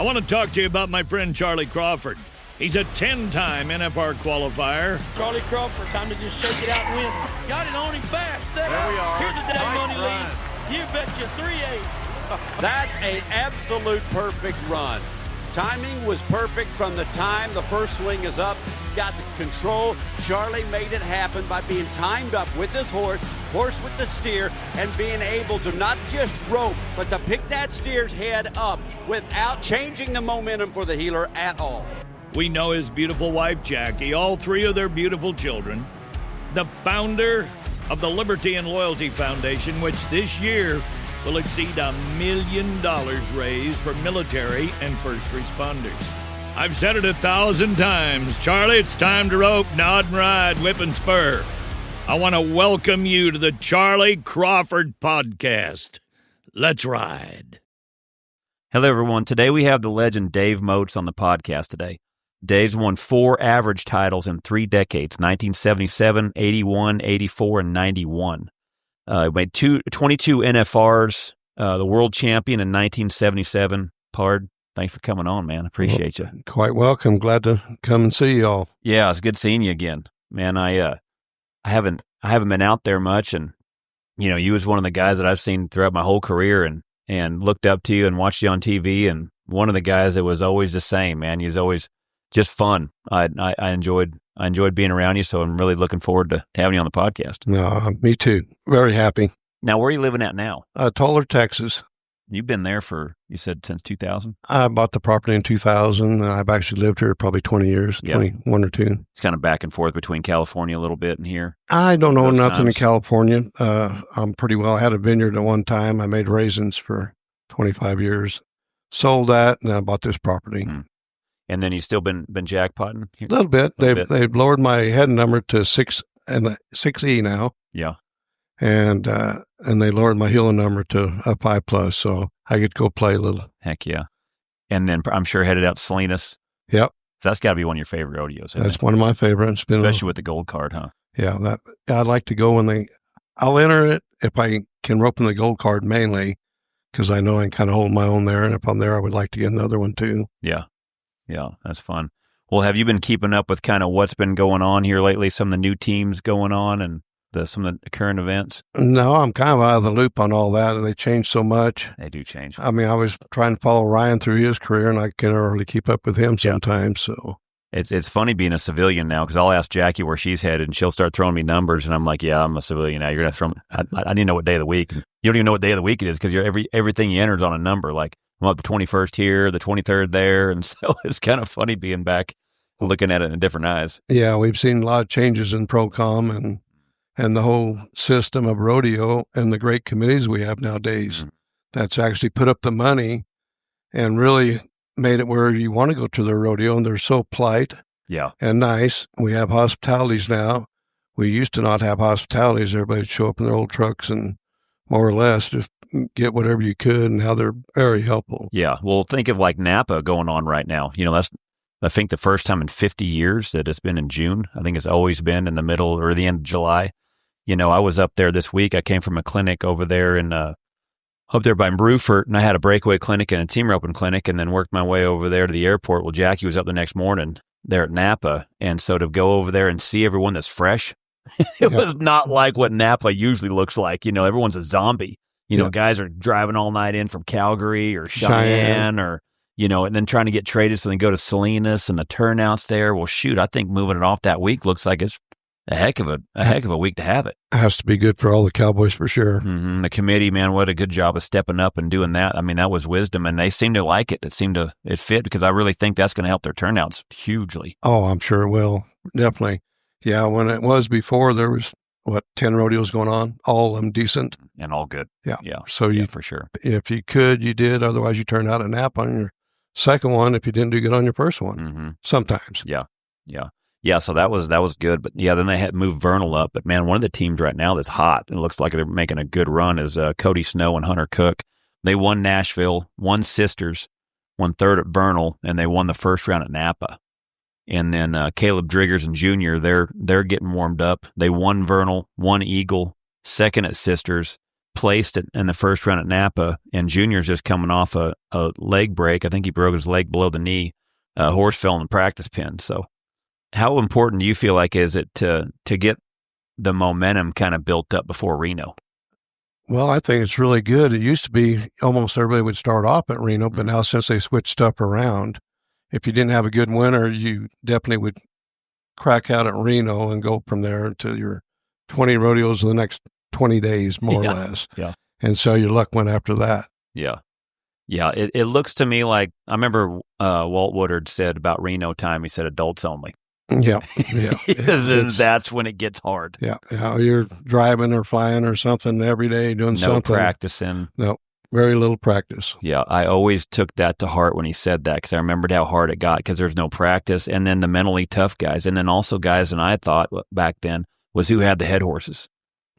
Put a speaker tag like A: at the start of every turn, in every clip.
A: I want to talk to you about my friend Charlie Crawford. He's a 10-time NFR qualifier.
B: Charlie Crawford, time to just shake it out and win. Got it on him fast, set
C: there
B: up.
C: We are.
B: Here's a day
C: nice
B: money
C: run.
B: lead. You betcha 3-8.
D: That's an absolute perfect run. Timing was perfect from the time the first swing is up. He's got the control. Charlie made it happen by being timed up with his horse with the steer, and being able to not just rope, but to pick that steer's head up without changing the momentum for the Heeler at all.
A: We know his beautiful wife, Jackie, all three of their beautiful children, the founder of the Liberty and Loyalty Foundation, which this year will exceed $1 million raised for military and first responders. I've said it 1,000 times. Charlie, it's time to rope, nod and ride, whip and spur. I want to welcome you to the Charlie Crawford Podcast. Let's ride.
E: Hello, everyone. Today we have the legend Dave Motes on the podcast today. Dave's won 4 average titles in 3 decades, 1977, 81, 84, and 91. He made 22 NFRs, the world champion in 1977. Pard, thanks for coming on, man. Appreciate you.
F: Quite welcome. Glad to come and see y'all.
E: Yeah, it's good seeing you again. Man, I haven't been out there much, and you was one of the guys that I've seen throughout my whole career and looked up to you and watched you on TV, and one of the guys that was always the same, man. He was always just fun. I enjoyed being around you, so I'm really looking forward to having you on the podcast.
F: No, me too. Very happy.
E: Now, where are you living at now?
F: Toller, Texas.
E: You've been there for, you said, since 2000?
F: I bought the property in 2000, and I've actually lived here probably 20 years, 21 or 2.
E: It's kind of back and forth between California a little bit and here.
F: I don't know nothing in
E: times.
F: California. I'm pretty well. I had a vineyard at one time. I made raisins for 25 years. Sold that, and I bought this property.
E: Mm. And then you've still been jackpotting?
F: A little bit. They've lowered my head number to 6E now.
E: Yeah.
F: And they lowered my healer number to a 5+, so I could go play a little.
E: Heck yeah. And then I'm sure headed out to Salinas.
F: Yep.
E: So that's got to be one of your favorite rodeos.
F: That's one of my favorites.
E: Especially with the gold card, huh?
F: Yeah. I'd like to go I'll enter it if I can rope in the gold card mainly, because I know I can kind of hold my own there. And if I'm there, I would like to get another one too.
E: Yeah. Yeah, that's fun. Well, have you been keeping up with kind of what's been going on here lately, some of the new teams going on and some of the current events?
F: No, I'm kind of out of the loop on all that, and they change so much.
E: They do change.
F: I mean, I was trying to follow Ryan through his career, and I can't really keep up with him sometimes. So
E: it's funny being a civilian now, because I'll ask Jackie where she's headed, and she'll start throwing me numbers, and I'm like, yeah, I'm a civilian now. You're going to throw me. I didn't know what day of the week. You don't even know what day of the week it is, because everything you enter is on a number. Like, I'm up the 21st here, the 23rd there, and so it's kind of funny being back, looking at it in different eyes.
F: Yeah, we've seen a lot of changes in ProCom and the whole system of rodeo and the great committees we have nowadays. Mm-hmm. That's actually put up the money and really made it where you want to go to the rodeo, and they're so polite and nice. We have hospitalities now. We used to not have hospitalities. Everybody would show up in their old trucks and more or less just get whatever you could, and now they're very helpful.
E: Yeah. Well, think of like Napa going on right now. That's, I think, the first time in 50 years that it's been in June. I think it's always been in the middle or the end of July. I was up there this week. I came from a clinic over there up there by Bruford, and I had a breakaway clinic and a team roping clinic, and then worked my way over there to the airport. Well, Jackie was up the next morning there at Napa, and so to go over there and see everyone that's fresh, it was not like what Napa usually looks like. Everyone's a zombie. Guys are driving all night in from Calgary or Cheyenne or, and then trying to get traded so they go to Salinas, and the turnouts there. Well, shoot, I think moving it off that week looks like it's a heck of a week to have it.
F: Has to be good for all the Cowboys for sure.
E: Mm-hmm. The committee, man, what a good job of stepping up and doing that. I mean, that was wisdom, and they seem to like it. It fit, because I really think that's going to help their turnouts hugely.
F: Oh, I'm sure it will. Definitely. Yeah, when it was before, there was 10 rodeos going on, all of them decent.
E: And all good.
F: Yeah.
E: Yeah.
F: So
E: for sure.
F: If you could, you did. Otherwise, you turned out a nap on your second one if you didn't do good on your first one.
E: Mm-hmm.
F: Sometimes.
E: Yeah. Yeah. Yeah. So that was good. But yeah, then they had moved Vernal up. But man, one of the teams right now that's hot, and it looks like they're making a good run, is Cody Snow and Hunter Cook. They won Nashville, won Sisters, won third at Vernal, and they won the first round at Napa. And then Caleb Driggers and Jr., they're getting warmed up. They won Vernal, won Eagle, second at Sisters, placed in the first round at Napa, and Junior's just coming off a leg break. I think he broke his leg below the knee. Horse fell in the practice pen. So how important do you feel like is it to get the momentum kind of built up before Reno?
F: Well, I think it's really good. It used to be almost everybody would start off at Reno, but now since they switched stuff around, if you didn't have a good winter, you definitely would crack out at Reno and go from there to your 20 rodeos in the next 20 days, more or less.
E: Yeah.
F: And so your luck went after that.
E: Yeah. Yeah. It looks to me like, I remember Walt Woodard said about Reno time, he said adults only.
F: Yeah. Yeah.
E: That's when it gets hard.
F: Yeah. You're driving or flying or something every day, doing something.
E: No practicing.
F: No, very little practice.
E: Yeah. I always took that to heart when he said that, because I remembered how hard it got because there's no practice. And then the mentally tough guys. And then also guys, and I thought back then, was who had the head horses.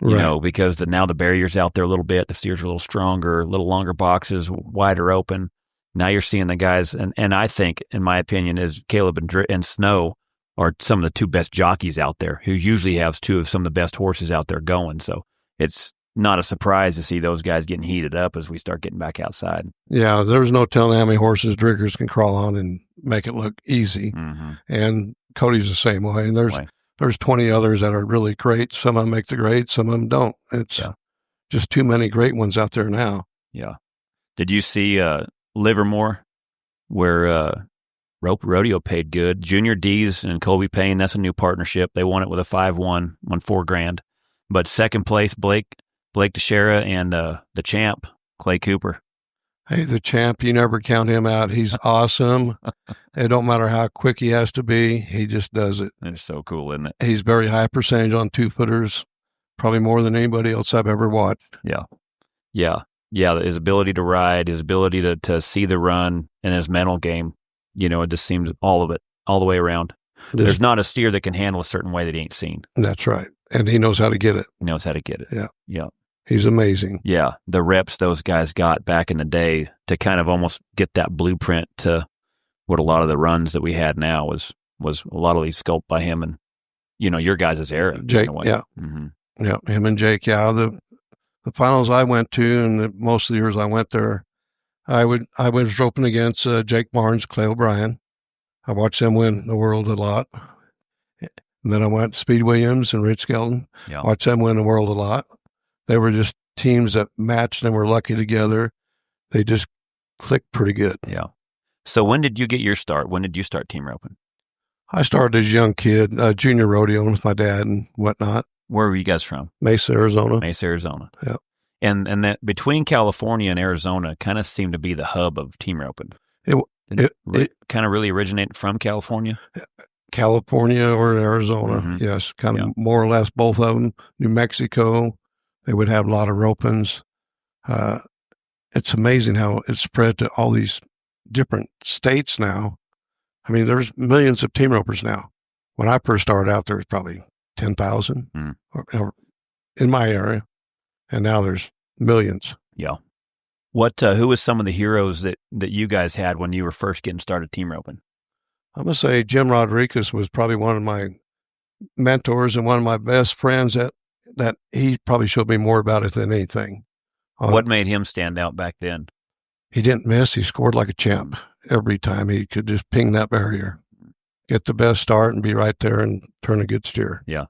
E: You know, because now the barrier's out there a little bit. The steers are a little stronger, a little longer boxes, wider open. Now you're seeing the guys, and I think, in my opinion, is Caleb and Snow are some of the two best jockeys out there, who usually have two of some of the best horses out there going. So it's not a surprise to see those guys getting heated up as we start getting back outside.
F: Yeah, there's no telling how many horses Driggers can crawl on and make it look easy. And Cody's the same way. And there's 20 others that are really great. Some of them make the grade, some of them don't. It's just too many great ones out there now.
E: Yeah. Did you see Livermore, where Rodeo paid good? Junior D's and Colby Payne, that's a new partnership. They won it with a 5-1, won $4,000. But second place, Blake Teixeira, and the champ, Clay Cooper.
F: Hey, the champ, you never count him out. He's awesome. It don't matter how quick he has to be. He just does it.
E: It's so cool, isn't it?
F: He's very high percentage on 2-footers, probably more than anybody else I've ever watched.
E: Yeah. Yeah. Yeah. His ability to ride, his ability to see the run, and his mental game, it just seems all of it, all the way around. There's not a steer that can handle a certain way that he ain't seen.
F: That's right. And he knows how to get it.
E: He knows how to get it.
F: Yeah.
E: Yeah.
F: He's amazing.
E: Yeah, the reps those guys got back in the day to kind of almost get that blueprint to what a lot of the runs that we had now was a lot of these sculpted by him and, your guys' era.
F: Jake, yeah. Yeah, him and Jake, yeah. The finals I went to, and most of the years I went there, I was roping against Jake Barnes, Clay O'Brien. I watched them win the world a lot. And then I went to Speed Williams and Rich Skelton.
E: Yeah.
F: Watched them win the world a lot. They were just teams that matched and were lucky together. They just clicked pretty good.
E: Yeah. So when did you get your start? When did you start team roping?
F: I started as a young kid, junior rodeoing with my dad and whatnot.
E: Where were you guys from?
F: Mesa, Arizona.
E: Mesa, Arizona.
F: Yeah.
E: And that between California and Arizona kind of seemed to be the hub of team roping. It kind of really originated from California?
F: California or Arizona, yes. Kind of more or less both of them. New Mexico. They would have a lot of rope-ins. It's amazing how it's spread to all these different states now. I mean, there's millions of team ropers now. When I first started out, there was probably 10,000 in my area, and now there's millions.
E: Yeah. Who was some of the heroes that you guys had when you were first getting started team roping?
F: I'm going to say Jim Rodriguez was probably one of my mentors and one of my best friends that he probably showed me more about it than anything.
E: What made him stand out back then?
F: He didn't miss. He scored like a champ every time. He could just ping that barrier, get the best start, and be right there and turn a good steer.
E: Yeah.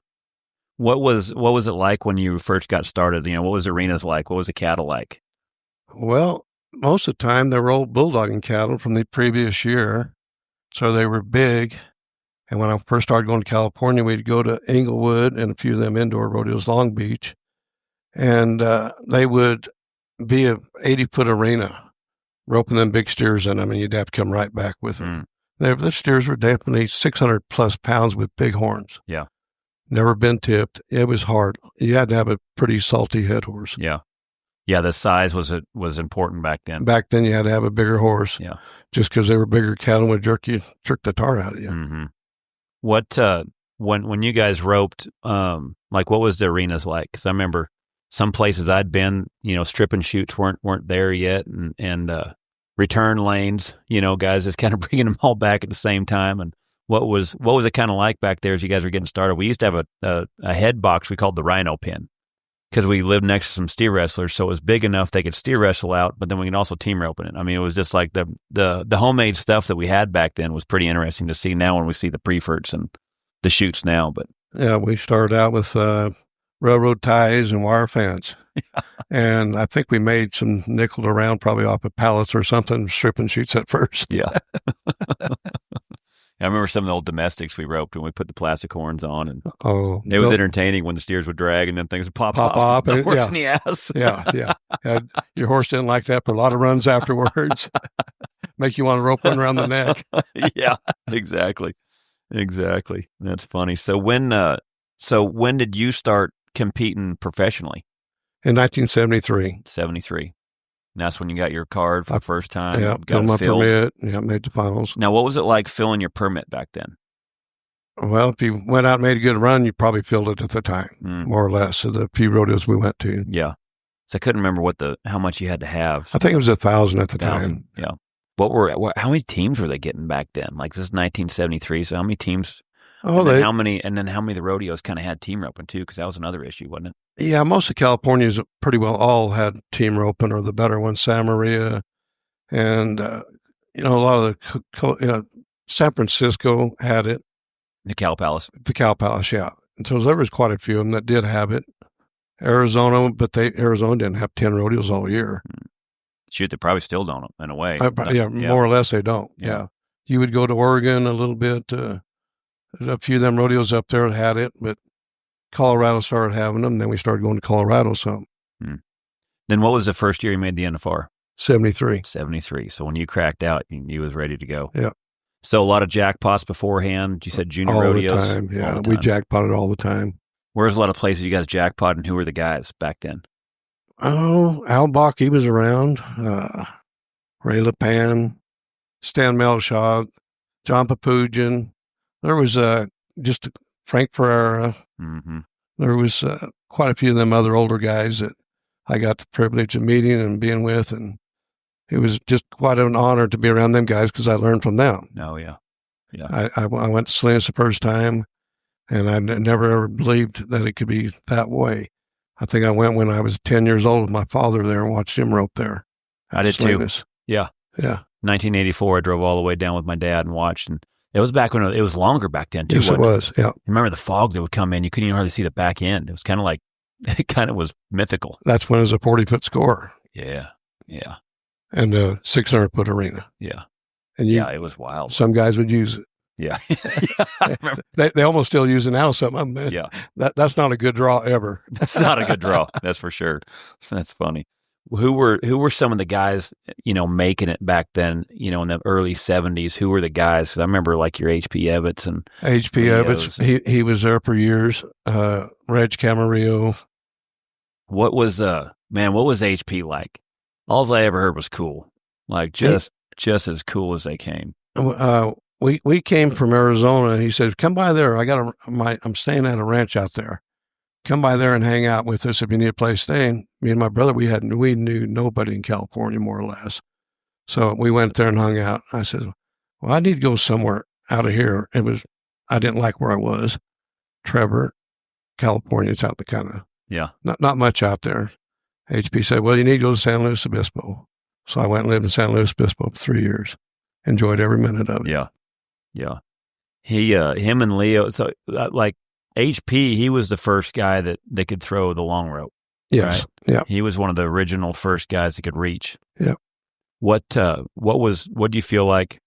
E: What was it like when you first got started? What was arenas like? What was the cattle like?
F: Well, most of the time they were old bulldogging cattle from the previous year, so they were big. And when I first started going to California, we'd go to Inglewood and a few of them indoor rodeos, Long Beach, and they would be a 80-foot arena, roping them big steers in them, and you'd have to come right back with them. The steers were definitely 600-plus pounds with big horns.
E: Yeah.
F: Never been tipped. It was hard. You had to have a pretty salty head horse.
E: Yeah. Yeah, the size was important back then.
F: Back then, you had to have a bigger horse.
E: Yeah.
F: Just because they were bigger, cattle would jerk the tar out of you.
E: Mm-hmm. What when you guys roped, what was the arenas like? Because I remember some places I'd been, strip and shoots weren't there yet, and return lanes, guys just kind of bringing them all back at the same time. And what was it kind of like back there as you guys were getting started? We used to have a head box we called the Rhino Pen, because we lived next to some steer wrestlers, so it was big enough they could steer wrestle out, but then we could also team rope in it. I mean, it was just like the homemade stuff that we had back then was pretty interesting to see now when we see the preferts and the chutes now. But
F: yeah, we started out with railroad ties and wire fence. And I think we made some nickeled around probably off of pallets or something, stripping sheets at first.
E: Yeah. I remember some of the old domestics we roped when we put the plastic horns on, and it was entertaining when the steers would drag and then things would pop off. The horse in the ass.
F: Yeah. Your horse didn't like that for a lot of runs afterwards. Make you want to rope one around the neck.
E: Yeah, exactly. That's funny. So when did you start competing professionally?
F: In 1973.
E: 73. And that's when you got your card for the first time.
F: Yeah, got my permit. Yeah, made the finals.
E: Now, what was it like filling your permit back then?
F: Well, if you went out and made a good run, you probably filled it at the time, more or less, of the few rodeos we went to.
E: Yeah. So I couldn't remember how much you had to have.
F: I think it was 1,000 at the time.
E: Yeah. How many teams were they getting back then? Like, this is 1973, so how many teams? How many of the rodeos kind of had team roping too? Because that was another issue, wasn't it?
F: Yeah, most of California's pretty well all had team roping, or the better ones, Santa Maria, and a lot of the San Francisco had it.
E: The Cal Palace,
F: yeah. And so there was quite a few of them that did have it. Arizona, but Arizona didn't have 10 rodeos all year.
E: Shoot, they probably still don't in a way.
F: More or less they don't. Yeah. You would go to Oregon a little bit. There's a few of them rodeos up there that had it, but Colorado started having them. Then we started going to Colorado some.
E: Then what was the first year you made the NFR?
F: 73.
E: 73. So when you cracked out, you was ready to go.
F: Yeah.
E: So a lot of jackpots beforehand. You said junior rodeos.
F: All the time. Yeah, we jackpotted all the time.
E: Where's a lot of places you guys jackpotted, and who were the guys back then?
F: Oh, Al Bach, he was around. Ray LePan, Stan Melshaw, John Papugian. There was just Frank Ferreira.
E: Mm-hmm.
F: There was quite a few of them other older guys that I got the privilege of meeting and being with, and it was just quite an honor to be around them guys because I learned from them.
E: Oh, yeah.
F: I went to Salinas the first time, and I never ever believed that it could be that way. I think I went when I was 10 years old with my father there and watched him rope there.
E: I did
F: Salinas.
E: too. Yeah.
F: 1984,
E: I drove all the way down with my dad and watched, and it was back when it was longer back then too.
F: Yes, it was. Yeah.
E: Remember the fog that would come in? You couldn't even hardly see the back end. It was kind of like, it kind of was mythical.
F: That's when it was a 40-foot score.
E: Yeah.
F: And a 600-foot arena.
E: Yeah.
F: And
E: it was wild.
F: Some guys would use it.
E: Yeah.
F: I remember. They almost still use it now, some of them.
E: Yeah.
F: That's not a good draw ever.
E: That's not a good draw. That's for sure. That's funny. Who were some of the guys, making it back then, in the early 70s? Who were the guys? 'Cause I remember like your H.P. Evetts and
F: H.P. Evetts. He was there for years. Reg Camarillo.
E: What was H.P. like? All I ever heard was cool. Like just as cool as they came.
F: We came from Arizona. He said, "Come by there. I'm staying at a ranch out there. Come by there and hang out with us if you need a place to stay." And me and my brother, we knew nobody in California, more or less. So we went there and hung out. I said, "Well, I need to go somewhere out of here." I didn't like where I was. Trevor, California, it's out the kind of not much out there. HP said, "Well, you need to go to San Luis Obispo." So I went and lived in San Luis Obispo for 3 years. Enjoyed every minute of it.
E: Yeah. Him and Leo. So like HP, he was the first guy that could throw the long rope.
F: Yes.
E: Right?
F: Yeah.
E: He was one of the original first guys that could reach.
F: Yeah.
E: What do you feel like?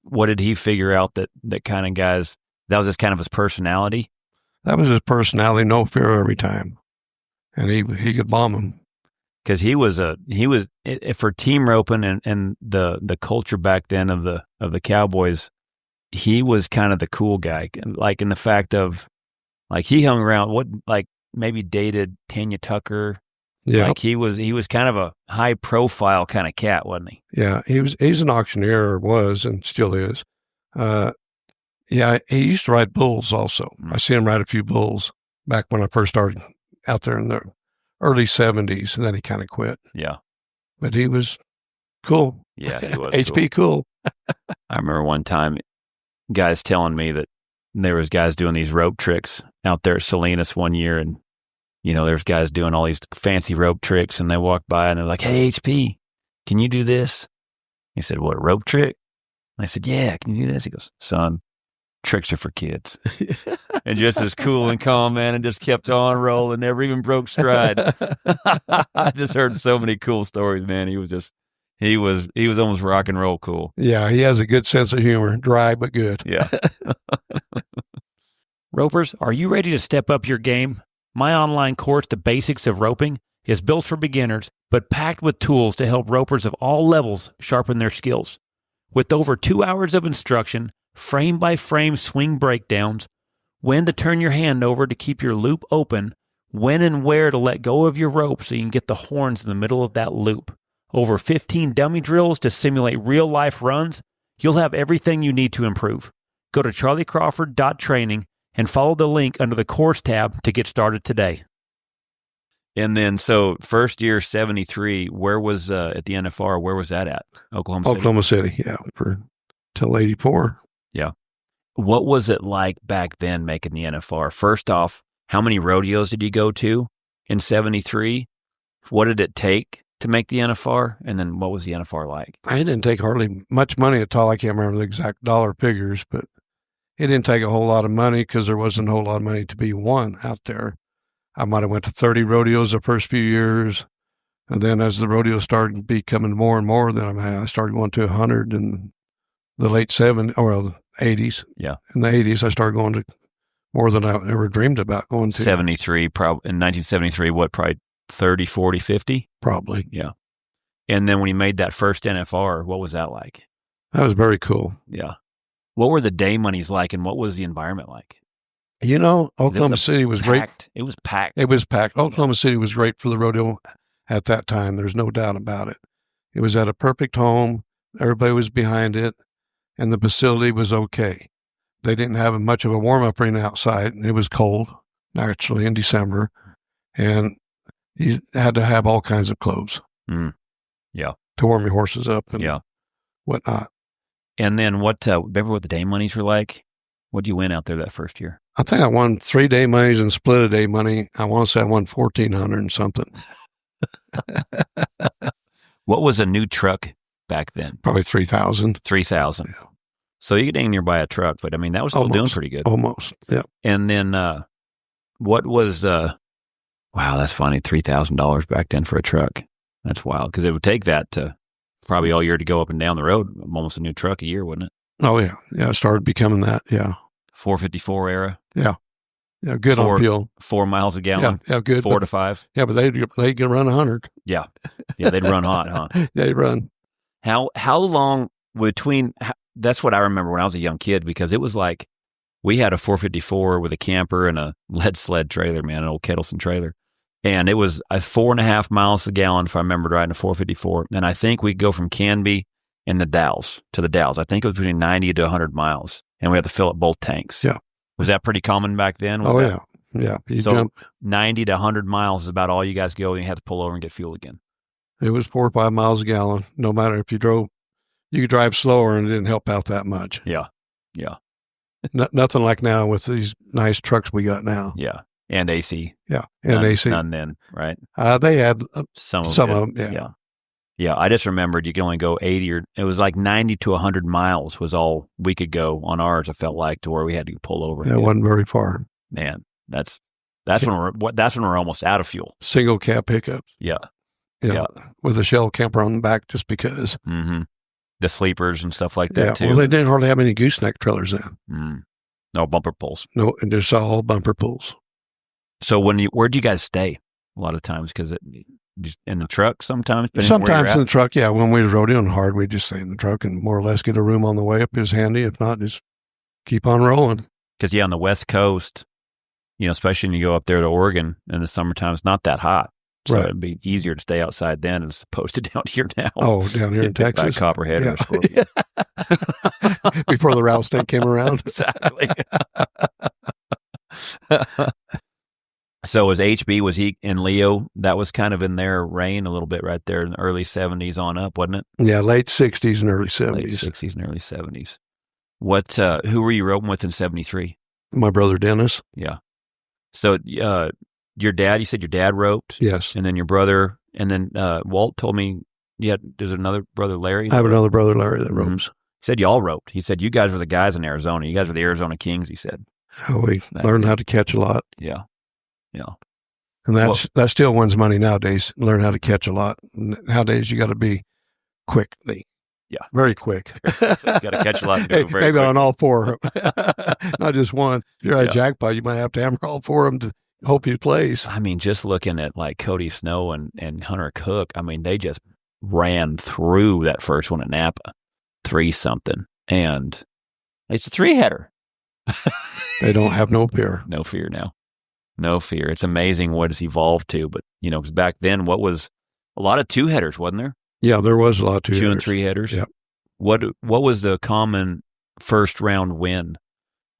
E: What did he figure out that kind of guys, that was just kind of his personality?
F: That was his personality. No fear every time. And he could bomb them.
E: Because he was for team roping and the culture back then of the Cowboys, he was kind of the cool guy, like in the fact of, like he hung around, maybe dated Tanya Tucker.
F: Yeah,
E: like he was kind of a high profile kind of cat, wasn't he?
F: Yeah, he's an auctioneer, or was, and still is. He used to ride bulls also. I see him ride a few bulls back when I first started out there in the early 70s, and then he kind of quit.
E: Yeah.
F: But he was cool.
E: Yeah, he was
F: HP cool.
E: I remember one time guys telling me that there was guys doing these rope tricks out there at Salinas one year, and there's guys doing all these fancy rope tricks, and they walk by and they're like, "Hey, HP, can you do this?" He said, "What, a rope trick?" And I said, "Yeah, can you do this?" He goes, "Son, tricks are for kids." And just as cool and calm, man, and just kept on rolling, never even broke stride. I just heard so many cool stories, man. He was almost rock and roll cool.
F: Yeah, he has a good sense of humor, dry but good.
E: Yeah.
A: Ropers, are you ready to step up your game? My online course, The Basics of Roping, is built for beginners, but packed with tools to help ropers of all levels sharpen their skills. With over 2 hours of instruction, frame-by-frame swing breakdowns, when to turn your hand over to keep your loop open, when and where to let go of your rope so you can get the horns in the middle of that loop, over 15 dummy drills to simulate real-life runs, you'll have everything you need to improve. Go to charlycrawford.training and follow the link under the course tab to get started today.
E: And then, so first year, 73, where was, at the NFR, where was that at? Oklahoma City?
F: Oklahoma City, yeah, till 84.
E: Yeah. What was it like back then making the NFR? First off, how many rodeos did you go to in 73? What did it take to make the NFR? And then what was the NFR like?
F: I didn't take hardly much money at all. I can't remember the exact dollar figures, but it didn't take a whole lot of money because there wasn't a whole lot of money to be won out there. I might have went to 30 rodeos the first few years. And then as the rodeo started becoming more and more, then I started going to 100 in the late 70s or the 80s.
E: Yeah.
F: In the 80s, I started going to more than I ever dreamed about going to.
E: 73, probably in 1973, what, probably 30, 40, 50?
F: Probably.
E: Yeah. And then when you made that first NFR, what was that like?
F: That was very cool.
E: Yeah. What were the day monies like, and what was the environment like?
F: Oklahoma City was
E: packed.
F: great.
E: It was packed.
F: It was packed. Oklahoma City was great for the rodeo at that time. There's no doubt about it. It was at a perfect home. Everybody was behind it, and the facility was okay. They didn't have much of a warm-up ring outside. It was cold, naturally, in December, and you had to have all kinds of clothes.
E: Yeah.
F: To warm your horses up and whatnot.
E: And then remember what the day monies were like? What did you win out there that first year?
F: I think I won 3 day monies and split a day money. I want to say I won 1,400 and something.
E: What was a new truck back then?
F: Probably 3,000.
E: 3,000.
F: Yeah.
E: So you dang near buy a truck, but I mean, that was still doing pretty good.
F: Almost, yeah.
E: And then what was, wow, that's funny, $3,000 back then for a truck. That's wild, because it would take that to probably all year to go up and down the road, almost a new truck a year, wouldn't it?
F: Oh, yeah. Yeah, it started becoming that, yeah.
E: 454 era.
F: Yeah. Yeah, good on fuel.
E: 4 miles a gallon.
F: Yeah, good.
E: 4 to 5.
F: Yeah, but they can run 100.
E: Yeah. Yeah, they'd run hot, huh?
F: They run.
E: How long between, that's what I remember when I was a young kid, because it was like, we had a 454 with a camper and a lead sled trailer, man, an old Kettleson trailer. And it was 4.5 miles a gallon, if I remember riding a 454. And I think we'd go from Canby and the Dalles to the Dalles. I think it was between 90 to 100 miles. And we had to fill up both tanks.
F: Yeah.
E: Was that pretty common back then?
F: Yeah. Yeah.
E: So jump 90 to 100 miles is about all you guys go, and you had to pull over and get fuel again.
F: It was 4 or 5 miles a gallon. No matter if you drove, you could drive slower and it didn't help out that much.
E: Yeah. Yeah.
F: Nothing like now with these nice trucks we got now.
E: Yeah. And AC.
F: Yeah. And AC.
E: None then, right?
F: They had
E: some of
F: them.
E: Yeah. Yeah. I just remembered you could only go 80 or it was like 90 to 100 miles was all we could go on ours. It felt like, to where we had to pull over.
F: Yeah, it wasn't very far.
E: Man, that's when we're almost out of fuel.
F: Single cab pickups.
E: Yeah.
F: Yeah. With a shell camper on the back just because.
E: Mm-hmm. The sleepers and stuff like that too.
F: Well, they didn't hardly have any gooseneck trailers then.
E: No bumper pulls.
F: No, and just all bumper pulls.
E: So where'd you guys stay? A lot of times, because just in the truck sometimes?
F: Sometimes in the truck, yeah. When we were rodeoing hard, we'd just stay in the truck and more or less get a room on the way up is handy. If not, just keep on rolling.
E: Because, on the West Coast, especially when you go up there to Oregon in the summertime, it's not that hot. So it'd be easier to stay outside then as opposed to down here now.
F: Oh, down here in Texas.
E: By Copperhead or a scorpion.
F: Before the rattlesnake came around.
E: Exactly. So was he in Leo? That was kind of in their reign a little bit right there in the early 70s on up, wasn't it?
F: Yeah, late 60s and early 70s.
E: Late 60s and early 70s. Who were you roping with in 73?
F: My brother Dennis.
E: Yeah. So your dad, you said your dad roped?
F: Yes.
E: And then your brother, and then Walt told me, there's another brother, Larry?
F: I have another brother, Larry, that ropes.
E: He said you all roped. He said you guys were the guys in Arizona. You guys were the Arizona Kings, he said.
F: We learned how to catch a lot.
E: Yeah.
F: And that still wins money nowadays. Learn how to catch a lot. Nowadays, you got to be quickly.
E: Yeah.
F: Very quick.
E: So you got to catch a lot and do it very
F: maybe
E: quick.
F: on all four, not just one. If you're at a jackpot, you might have to hammer all four of them to hope he plays.
E: I mean, just looking at like Cody Snow and Hunter Cook, I mean, they just ran through that first one at Napa, 3-something. And it's a 3-header.
F: They don't have no fear.
E: No fear now. No fear. It's amazing what it's evolved to. But, because back then, what was a lot of 2-headers, wasn't there?
F: Yeah, there was a lot of
E: 2
F: 2
E: and 3-headers.
F: Yep.
E: What was the common first round win?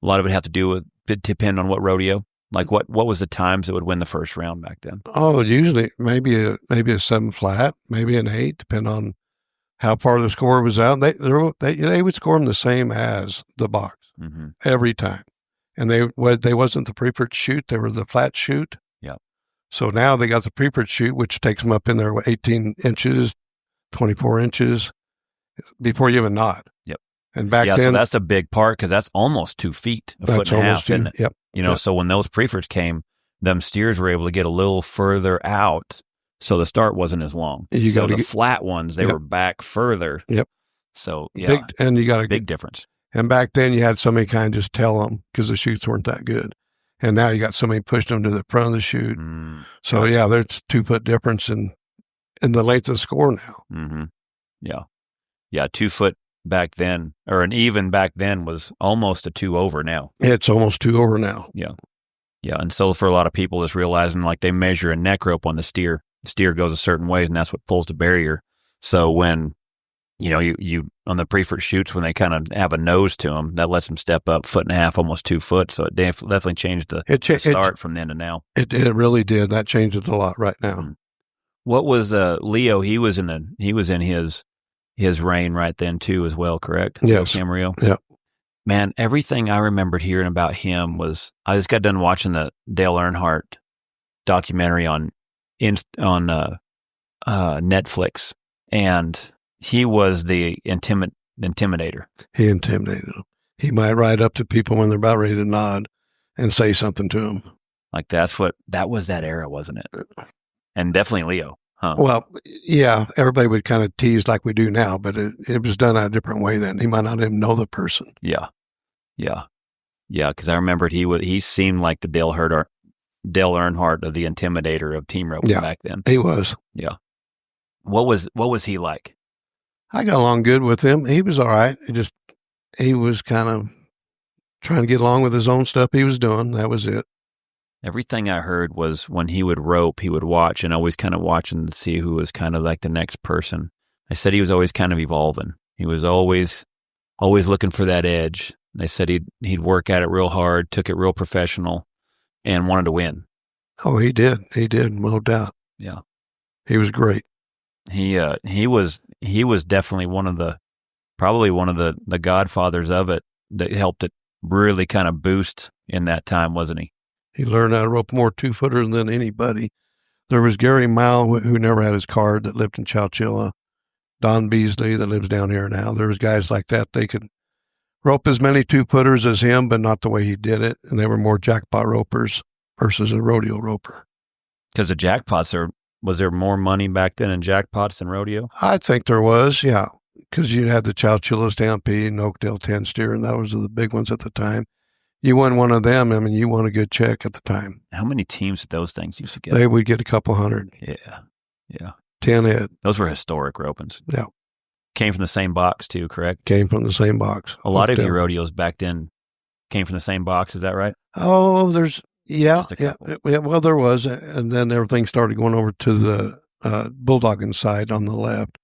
E: A lot of it had to do with, it depend on what rodeo. Like what was the times that would win the first round back then?
F: Oh, usually maybe a 7 flat, maybe an 8, depending on how far the score was out. They would score them the same as the box every time, and they wasn't the preferred shoot; they were the flat shoot.
E: Yeah. So
F: now they got the preferred shoot, which takes them up in there 18 inches, 24 inches before you even nod.
E: Yep.
F: And back then,
E: so that's a big part because that's almost 2 feet, a foot and a half, isn't it?
F: Yep.
E: So when those preferreds came, them steers were able to get a little further out, so the start wasn't as long. The flat ones, they were back further.
F: Yep.
E: So yeah,
F: you got a
E: big difference.
F: And back then you had somebody kind of just tell them because the shoots weren't that good. And now you got somebody pushing them to the front of the chute. So yeah, there's 2 foot difference in the length of the score now.
E: Mm-hmm. Yeah. Yeah. 2 foot back then, or an even back then, was almost a 2 over now.
F: It's almost 2 over now.
E: Yeah. Yeah. And so for a lot of people, it's realizing like they measure a neck rope on the steer. The steer goes a certain way, and that's what pulls the barrier. So when, you on the preferred shoots, when they kind of have a nose to them, that lets them step up 1.5 foot, almost 2 foot. So it definitely changed the start from then to now.
F: It really did. That changed it a lot right now.
E: What was Leo? He was in his reign right then too, as well. Correct?
F: Yes.
E: Camarillo.
F: Yeah.
E: Man, everything I remembered hearing about him was I just got done watching the Dale Earnhardt documentary on Netflix, and he was the intimidator.
F: He intimidated them. He might ride up to people when they're about ready to nod and say something to them.
E: Like that was that era, wasn't it? And definitely Leo. Huh?
F: Well, yeah, everybody would kind of tease like we do now, but it was done a different way then. He might not even know the person.
E: Yeah. Because I remembered he seemed like the Dale Earnhardt of the intimidator of team roping back then.
F: He was.
E: Yeah. What was he like?
F: I got along good with him. He was all right. He was kind of trying to get along with his own stuff he was doing. That was it.
E: Everything I heard was when he would rope, he would watch and always kind of watching to see who was kind of like the next person. I said he was always kind of evolving. He was always looking for that edge. They said he'd work at it real hard, took it real professional, and wanted to win. Oh,
F: he did. He did, no doubt.
E: Yeah.
F: He was great.
E: He was definitely probably one of the godfathers of it that helped it really kind of boost in that time, wasn't he?
F: He learned how to rope more 2-footers than anybody. There was Gary Mile, who never had his card, that lived in Chowchilla. Don Beasley, that lives down here now. There was guys like that. They could rope as many 2-footers as him, but not the way he did it. And they were more jackpot ropers versus a rodeo roper.
E: Because the jackpots was there more money back then in jackpots than rodeo?
F: I think there was, yeah. Because you had the Chowchilla Stampede and Oakdale 10 steer, and those were the big ones at the time. You won one of them, I mean, you won a good check at the time.
E: How many teams did those things used to get?
F: They would get a couple hundred.
E: Yeah.
F: 10 head.
E: Those were historic ropings.
F: Yeah.
E: Came from the same box too, correct?
F: Came from the same box.
E: A lot of your rodeos back then came from the same box, is that right?
F: Oh, yeah. Well, there was, and then everything started going over to the bulldogging side on the left.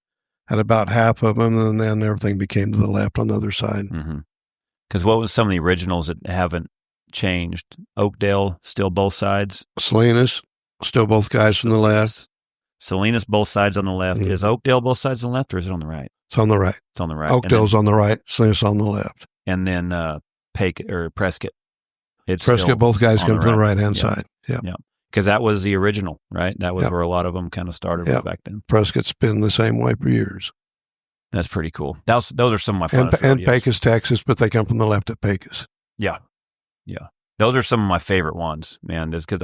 F: Had about half of them, and then everything became to the left on the other side.
E: Mm-hmm. Because what was some of the originals that haven't changed? Oakdale, still both sides?
F: Salinas, still both guys from the left.
E: Salinas, both sides on the left. Mm-hmm. Is Oakdale both sides on the left, or is it on the right?
F: It's on the right.
E: It's on the right.
F: Oakdale's on the right, Salinas on the left.
E: And then Prescott.
F: Prescott, both guys come from the right-hand side. Yeah.
E: Because that was the original, right? That was
F: Yep.
E: where a lot of them kind of started
F: Yep.
E: back then.
F: Prescott's been the same way for years.
E: That's pretty cool. Those are some of my
F: And
E: funnest rodeos.
F: Pecos, Texas, but they come from the left at Pecos.
E: Yeah. Those are some of my favorite ones, man. Just because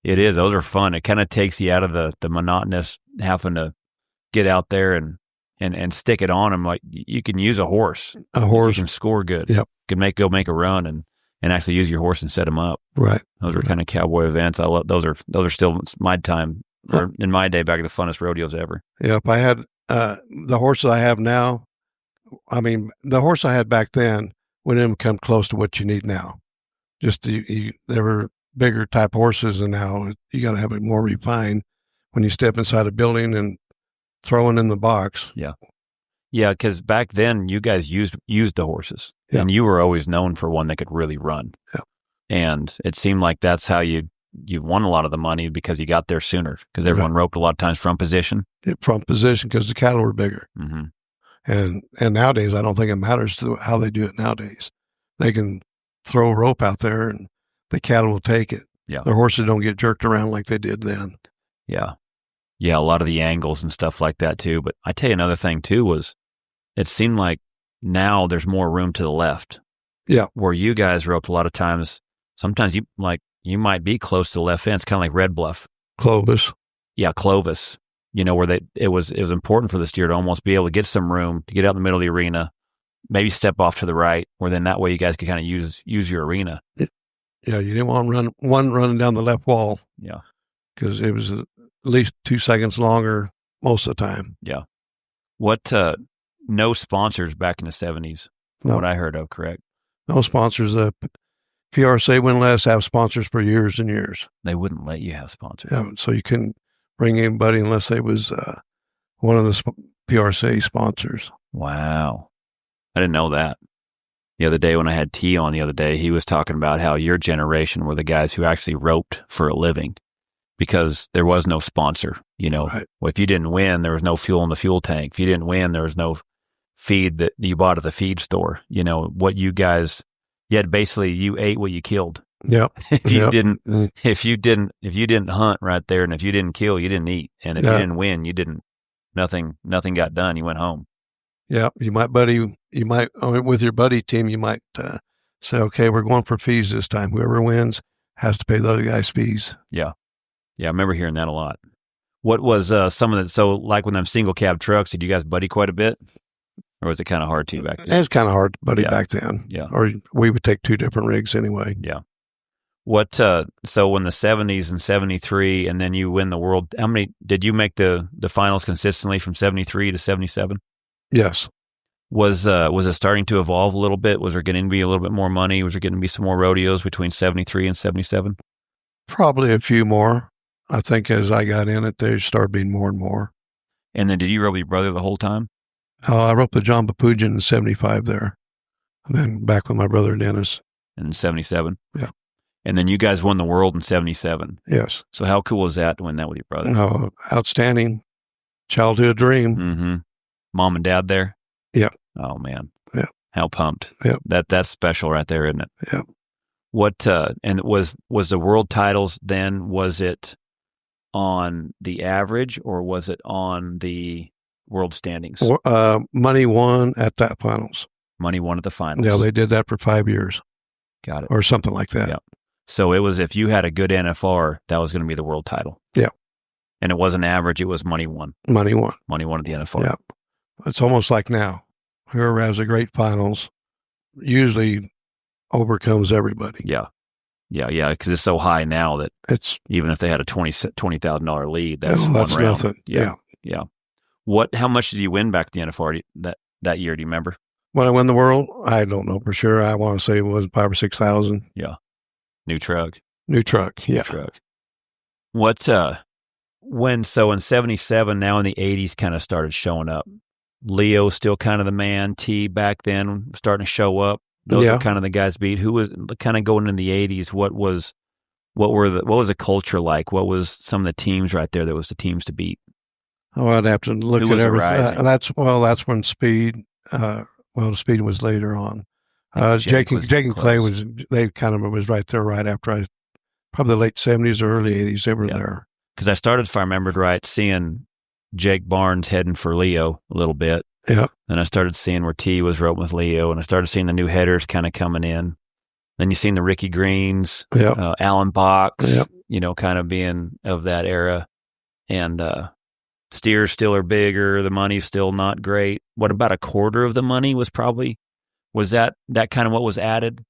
E: those are fun. It kind of takes you out of the monotonous having to get out there and stick it on them. Like you can use a horse. You can score good.
F: Yep.
E: You can go make a run and actually use your horse and set them up.
F: Right.
E: Those are kind of cowboy events. I love those are still my time or in my day back the funnest rodeos ever.
F: Yeah. If I had the horses I have now, I mean, the horse I had back then wouldn't even come close to what you need now. Just they were bigger type horses, and now you got to have it more refined when you step inside a building and throwing in the box.
E: Yeah, because back then you guys used the horses,
F: Yeah.
E: and you were always known for one that could really run.
F: Yeah.
E: And it seemed like that's how you won a lot of the money because you got there sooner because everyone roped a lot of times from position.
F: From position because the cattle were bigger.
E: Mm-hmm.
F: And nowadays, I don't think it matters to how they do it nowadays. They can throw a rope out there and the cattle will take it.
E: Yeah.
F: The horses don't get jerked around like they did then.
E: Yeah. Yeah, a lot of the angles and stuff like that too. But I tell you another thing too was it seemed like now there's more room to the left.
F: Yeah.
E: Where you guys roped a lot of times, sometimes you might be close to the left fence, kind of like Red Bluff.
F: Clovis.
E: Yeah, Clovis. Where it was important for the steer to almost be able to get some room to get out in the middle of the arena, maybe step off to the right, where then that way you guys could kind of use your arena.
F: Yeah, you didn't want one running down the left wall.
E: Yeah.
F: Because it was at least 2 seconds longer most of the time.
E: Yeah. What, no sponsors back in the 70s,
F: No.
E: what I heard of, correct?
F: No sponsors. PRSA wouldn't let us have sponsors for years and years.
E: They wouldn't let you have sponsors.
F: Yeah, so you couldn't bring anybody unless they was one of the PRSA sponsors.
E: Wow. I didn't know that. The other day when I had T on the other day, he was talking about how your generation were the guys who actually roped for a living because there was no sponsor.
F: Right.
E: Well, if you didn't win, there was no fuel in the fuel tank. If you didn't win, there was no feed that you bought at the feed store. What you guys, basically you ate what you killed.
F: Yep.
E: If you didn't hunt right there, and if you didn't kill, you didn't eat, and if you didn't win, nothing got done. You went home.
F: Yeah, with your buddy team, you might say, okay, we're going for fees this time. Whoever wins has to pay the other guy's fees.
E: Yeah. I remember hearing that a lot. What was some of that? So, like when them single cab trucks, did you guys buddy quite a bit, or was it kind of hard to back then?
F: It was kind of hard to buddy back then.
E: Yeah,
F: or we would take 2 different rigs anyway.
E: Yeah. What? So in the 70s and 73, and then you win the world. How many did you make the finals consistently from 73 to 77?
F: Yes.
E: Was it starting to evolve a little bit? Was there getting to be a little bit more money? Was there getting to be some more rodeos between 73 and 77?
F: Probably a few more. I think as I got in it, there started being more and more.
E: And then did you rope your brother the whole time?
F: I roped the John Papugian in 75 there. And then back with my brother Dennis.
E: In 77?
F: Yeah.
E: And then you guys won the world in 77.
F: Yes.
E: So how cool was that to win that with your brother?
F: Oh, outstanding. Childhood dream.
E: Mm-hmm. Mom and dad there?
F: Yeah.
E: Oh, man.
F: Yeah.
E: How pumped.
F: Yeah.
E: That's special right there, isn't it?
F: Yeah.
E: What, and was the world titles then, was it on the average or was it on the world standings?
F: Money won at that finals.
E: Money won at the finals.
F: Yeah, they did that for 5 years.
E: Got it.
F: Or something like that.
E: Yeah. So it was, if you had a good NFR, that was going to be the world title.
F: Yeah.
E: And it wasn't average, it was money won.
F: Money won.
E: Money won at the NFR.
F: Yeah. It's almost like now. Whoever has a great finals usually overcomes everybody.
E: Yeah. Yeah, because it's so high now that
F: it's
E: even if they had a $20,000 lead, that's one round.
F: Nothing.
E: Yeah. How much did you win back at the NFR that year? Do you remember?
F: When I won the world, I don't know for sure. I want to say it was 5,000 or 6,000.
E: Yeah. New truck.
F: Yeah.
E: New truck. What? In 77, now in the 80s, kind of started showing up. Leo still kind of the man. T back then starting to show up. Those are kind of the guys beat. Who was kind of going in the 80s? What was the culture like? What was some of the teams right there that was the teams to beat?
F: Oh, I'd have to look at everything. That's when Speed. Speed was later on. Jake and Clay was right there right after I probably the late 70s or early 80s. They were there.
E: Because I started, if I remembered right, seeing Jake Barnes heading for Leo a little bit.
F: Yeah.
E: Then I started seeing where T was roping with Leo, and I started seeing the new headers kind of coming in. Then you seen the Ricky Greens, Alan Box, kind of being of that era. And steers still are bigger. The money's still not great. What about a quarter of the money was that kind of what was added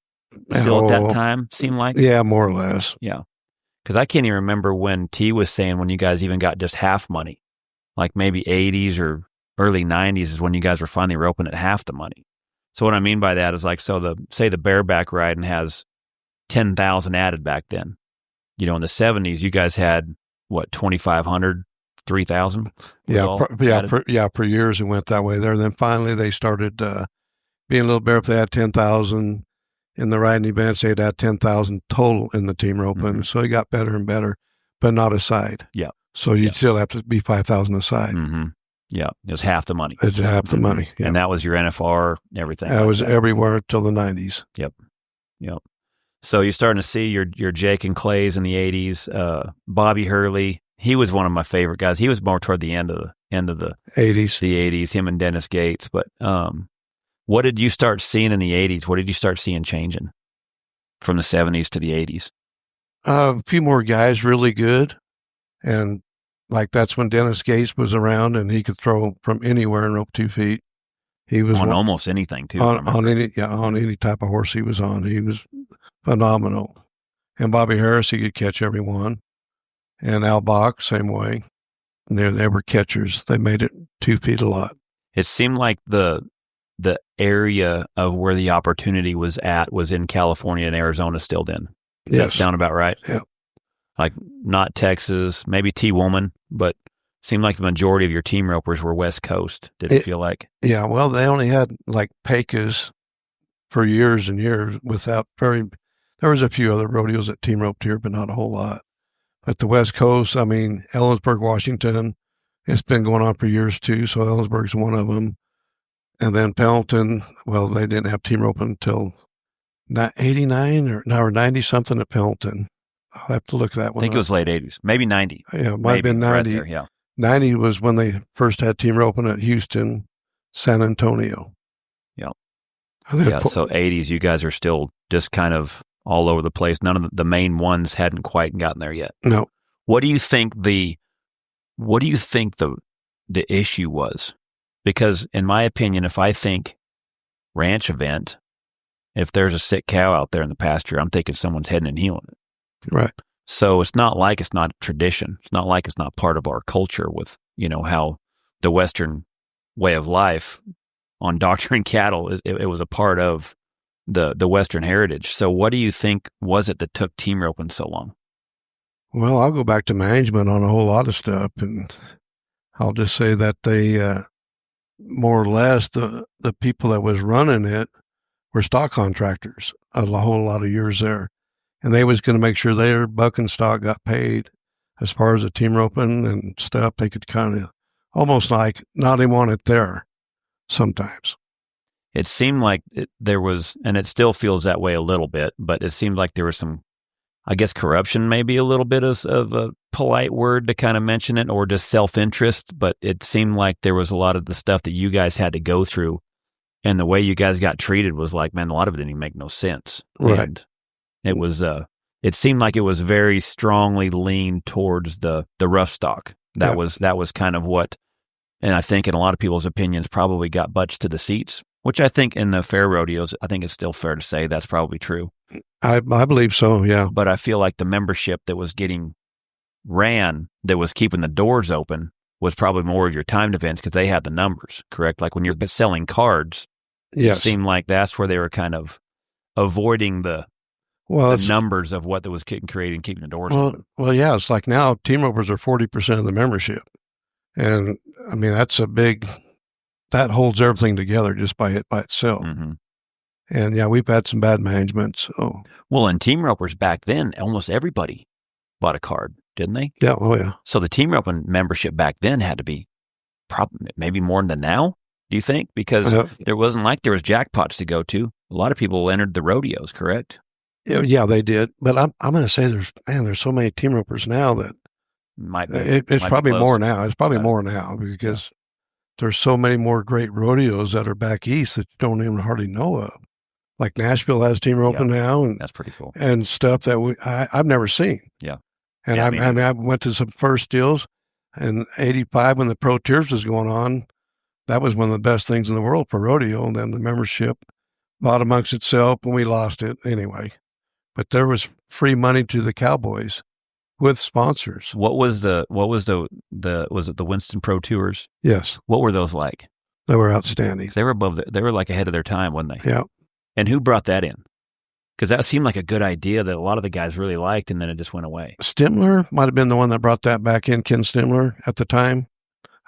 E: still at that time, seemed like?
F: Yeah, more or less.
E: Yeah. Because I can't even remember when T was saying when you guys even got just half money, like maybe 80s or early 90s is when you guys were finally roping at half the money. So what I mean by that is like, so say the bareback riding has 10,000 added back then. In the 70s, you guys had what, 2,500, 3,000?
F: For years it went that way there. Then finally they started being a little bareback. They had 10,000 in the riding events. They'd had 10,000 total in the team roping. Mm-hmm. So it got better and better, but not a side.
E: Yeah.
F: So you'd still have to be 5,000 a side.
E: Mm-hmm. Yeah, it was half the money.
F: It's half the money. Yeah.
E: And that was your NFR, everything.
F: That was everywhere till the 90s.
E: Yep. So you're starting to see your Jake and Clays in the 80s. Bobby Hurley, he was one of my favorite guys. He was more toward the end of the
F: 80s.
E: The 80s, him and Dennis Gates. But what did you start seeing in the 80s? What did you start seeing changing from the 70s to the 80s?
F: A few more guys really good. And like that's when Dennis Gates was around and he could throw from anywhere and rope 2 feet. He was
E: on almost anything too.
F: On any type of horse he was on. He was phenomenal. And Bobby Harris, he could catch everyone. And Al Bach, same way. And they were catchers. They made it 2 feet a lot.
E: It seemed like the area of where the opportunity was at was in California and Arizona still then. Does that sound about right?
F: Yeah.
E: Like not Texas, maybe T-Woman, but seemed like the majority of your team ropers were West Coast, did it feel like?
F: Yeah, well, they only had like Pecos for years and years there was a few other rodeos that team roped here, but not a whole lot. But the West Coast, I mean, Ellensburg, Washington, it's been going on for years too, so Ellensburg's one of them. And then Pendleton, well, they didn't have team roping until 89 or 90-something at Pendleton. I'll have to look that one
E: I think
F: up.
E: It was late 80s, maybe 90.
F: Yeah, it might have been 90.
E: Right there,
F: 90 was when they first had team roping at Houston, San Antonio.
E: Yeah. So 80s, you guys are still just kind of all over the place. None of the main ones hadn't quite gotten there yet.
F: No.
E: What do you think the issue was? Because in my opinion, if I think ranch event, if there's a sick cow out there in the pasture, I'm thinking someone's heading and healing it.
F: Right.
E: So it's not like it's not a tradition. It's not like it's not part of our culture with, how the Western way of life on doctoring cattle, it was a part of the Western heritage. So what do you think was it that took team roping so long?
F: Well, I'll go back to management on a whole lot of stuff. And I'll just say that they, more or less, the people that was running it were stock contractors a whole lot of years there. And they was going to make sure their buck and stock got paid as far as the team roping and stuff. They could kind of almost like not even want it there sometimes.
E: It seemed like there was, and it still feels that way a little bit, but it seemed like there was some, I guess, corruption, maybe a little bit of a polite word to kind of mention it, or just self-interest. But it seemed like there was a lot of the stuff that you guys had to go through, and the way you guys got treated was like, man, a lot of it didn't even make no sense.
F: Right.
E: And it was, it seemed like it was very strongly leaned towards the rough stock. That was kind of what, and I think in a lot of people's opinions, probably got butts to the seats, which I think in the fair rodeos, I think it's still fair to say that's probably true.
F: I believe so, yeah.
E: But I feel like the membership that was getting ran, that was keeping the doors open, was probably more of your timed events because they had the numbers, correct? Like when you're selling cards,
F: yes.
E: It seemed like that's where they were kind of avoiding the numbers of what that was creating, keeping the doors open.
F: Well, yeah, it's like now team ropers are 40% of the membership. And I mean, that's that holds everything together just by itself.
E: Mm-hmm.
F: And yeah, we've had some bad management. So.
E: Well, and team ropers back then, almost everybody bought a card, didn't they?
F: Yeah, oh yeah.
E: So the team roping membership back then had to be maybe more than now, do you think? Because there wasn't like there was jackpots to go to. A lot of people entered the rodeos, correct?
F: Yeah, they did. But I'm going to say there's so many team ropers now that it's probably more now. It's probably more now because there's so many more great rodeos that are back east that you don't even hardly know of. Like Nashville has team roping now, and
E: that's pretty cool.
F: And stuff that I've never seen.
E: Yeah,
F: and I went to some first deals in '85 when the Pro Tiers was going on. That was one of the best things in the world for rodeo. And then the membership fought amongst itself, and we lost it anyway. But there was free money to the cowboys with sponsors.
E: Was it the Winston Pro Tours?
F: Yes.
E: What were those like?
F: They were outstanding.
E: They were they were like ahead of their time, weren't they?
F: Yeah.
E: And who brought that in? Because that seemed like a good idea that a lot of the guys really liked, and then it just went away.
F: Stimler might have been the one that brought that back in, Ken Stimler, at the time.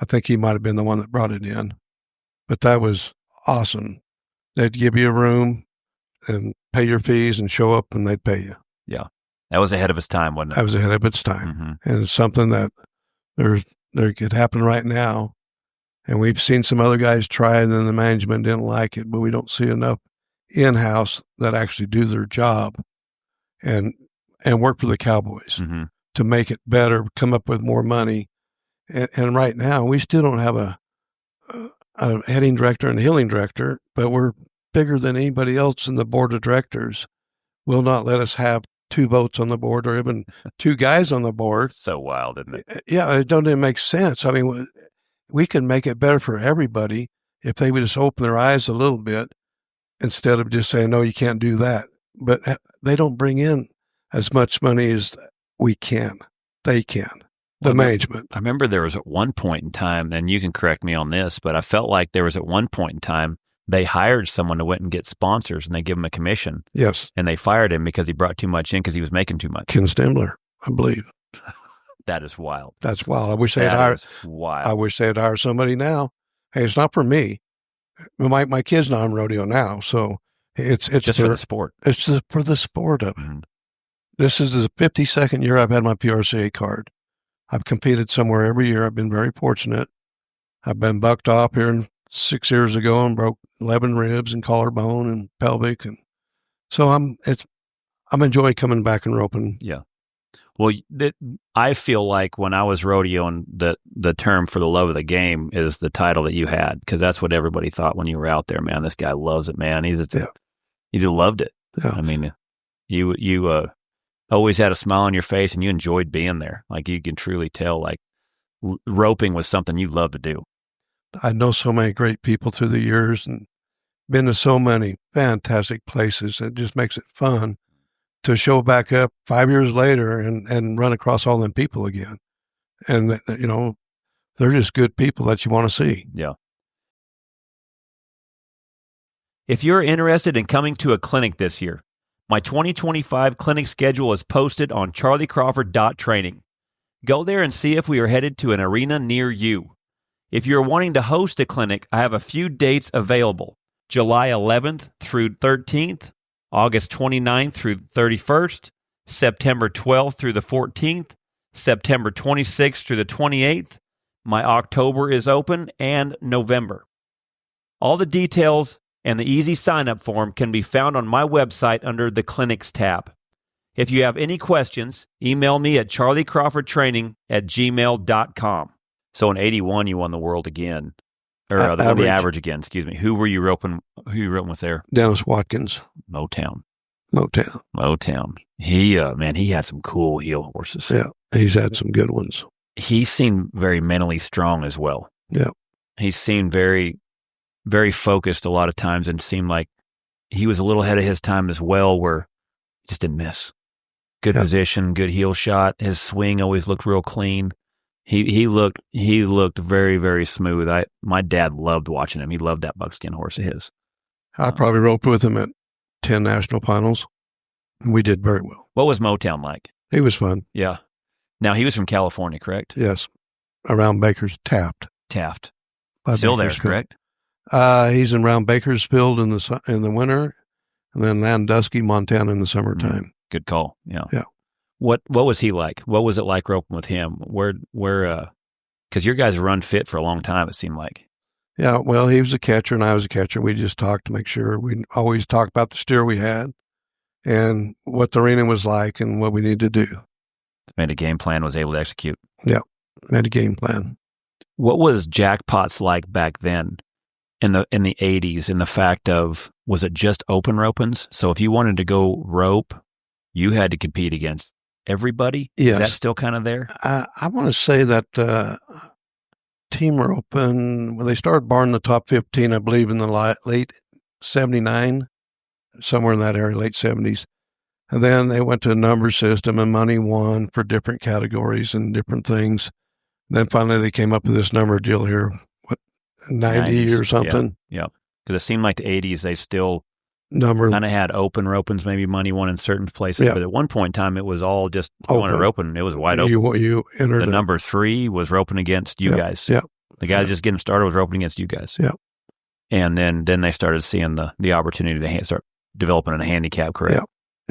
F: I think he might have been the one that brought it in. But that was awesome. They'd give you a room and pay your fees and show up, and they'd pay you.
E: Yeah. That was ahead of its time, wasn't it?
F: That was ahead of its time.
E: Mm-hmm.
F: And it's something that there could happen right now. And we've seen some other guys try, and then the management didn't like it, but we don't see enough in-house that actually do their job and work for the Cowboys to make it better, come up with more money. And right now, we still don't have a heading director and a healing director, but we're bigger than anybody else in the board of directors. Will not let us have 2 votes on the board or even 2 guys on the board.
E: So wild, isn't it?
F: Yeah, it don't even make sense. I mean, we can make it better for everybody if they would just open their eyes a little bit instead of just saying, no, you can't do that. But they don't bring in as much money as we can. They can. The management.
E: I remember there was at one point in time, and you can correct me on this, but I felt like there was at one point in time, they hired someone to went and get sponsors, and they give him a commission.
F: Yes.
E: And they fired him because he brought too much in because he was making too much.
F: Ken Stimler, I believe.
E: That is wild.
F: That's wild. I wish they'd hire somebody now. Hey, it's not for me. My kid's not on rodeo now, so it's
E: just for the sport.
F: It's just for the sport of it. This is the 52nd year I've had my PRCA card. I've competed somewhere every year. I've been very fortunate. I've been bucked off here 6 years ago and broke 11 ribs and collarbone and pelvic, and so I'm enjoying coming back and roping.
E: Yeah. Well, I feel like when I was rodeoing, the term for the love of the game is the title that you had, because that's what everybody thought when you were out there. Man, this guy loves it, man. You just loved it.
F: Yeah.
E: I mean, you always had a smile on your face, and you enjoyed being there. Like, you can truly tell, like, roping was something you loved to do.
F: I know so many great people through the years and been to so many fantastic places. It just makes it fun to show back up 5 years later and run across all them people again. And, they're just good people that you want to see.
E: Yeah. If you're interested in coming to a clinic this year, my 2025 clinic schedule is posted on charlycrawford.training. Go there and see if we are headed to an arena near you. If you're wanting to host a clinic, I have a few dates available. July 11th through 13th, August 29th through 31st, September 12th through the 14th, September 26th through the 28th. My October is open, and November. All the details and the easy sign-up form can be found on my website under the Clinics tab. If you have any questions, email me at charlycrawfordtraining@gmail.com. So in 81, you won the world again, or the average again, excuse me. Who were you roping with there?
F: Dennis Watkins.
E: Motown. He had some cool heel horses.
F: Yeah, he's had some good ones.
E: He seemed very mentally strong as well.
F: Yeah.
E: He seemed very, very focused a lot of times, and seemed like he was a little ahead of his time as well, where he just didn't miss. Good position, good heel shot. His swing always looked real clean. He looked very, very smooth. My dad loved watching him. He loved that buckskin horse of his.
F: I probably roped with him at 10 national finals. We did very well.
E: What was Motown like?
F: He was fun.
E: Yeah. Now, he was from California, correct?
F: Yes. Around Taft.
E: Still there, correct?
F: He's in around Bakersfield in the winter, and then Landusky, Montana in the summertime.
E: Good call. Yeah.
F: Yeah.
E: What was he like? What was it like roping with him? Because your guys run fit for a long time, it seemed like.
F: Yeah, well, he was a catcher and I was a catcher. We just talked to make sure. We always talked about the steer we had. and what the arena was like and what we needed to do.
E: Made a game plan, was able to execute.
F: Yeah, made a game plan.
E: What was jackpots like back then in the 80s, in the fact of, was it just open ropings? So if you wanted to go rope, you had to compete against everybody?
F: Yes.
E: Is that still kind of there?
F: I want to say that team roping, when they started barring the top 15, I believe in the late 79, somewhere in that area, late 70s. And then they went to a number system and money won for different categories and different things. Then finally they came up with this number deal here, 90 or something.
E: Yeah. Because it seemed like the 80s, they still
F: Number
E: kind of had open ropings, maybe money won in certain places.
F: Yeah.
E: But at one point in time, it was all just, you wanted roping, it was wide open.
F: You entered
E: The number 3 was roping against you guys.
F: Yeah.
E: The guy just getting started was roping against you guys.
F: Yeah.
E: And then they started seeing the opportunity to start developing a handicap, correct?
F: Yeah.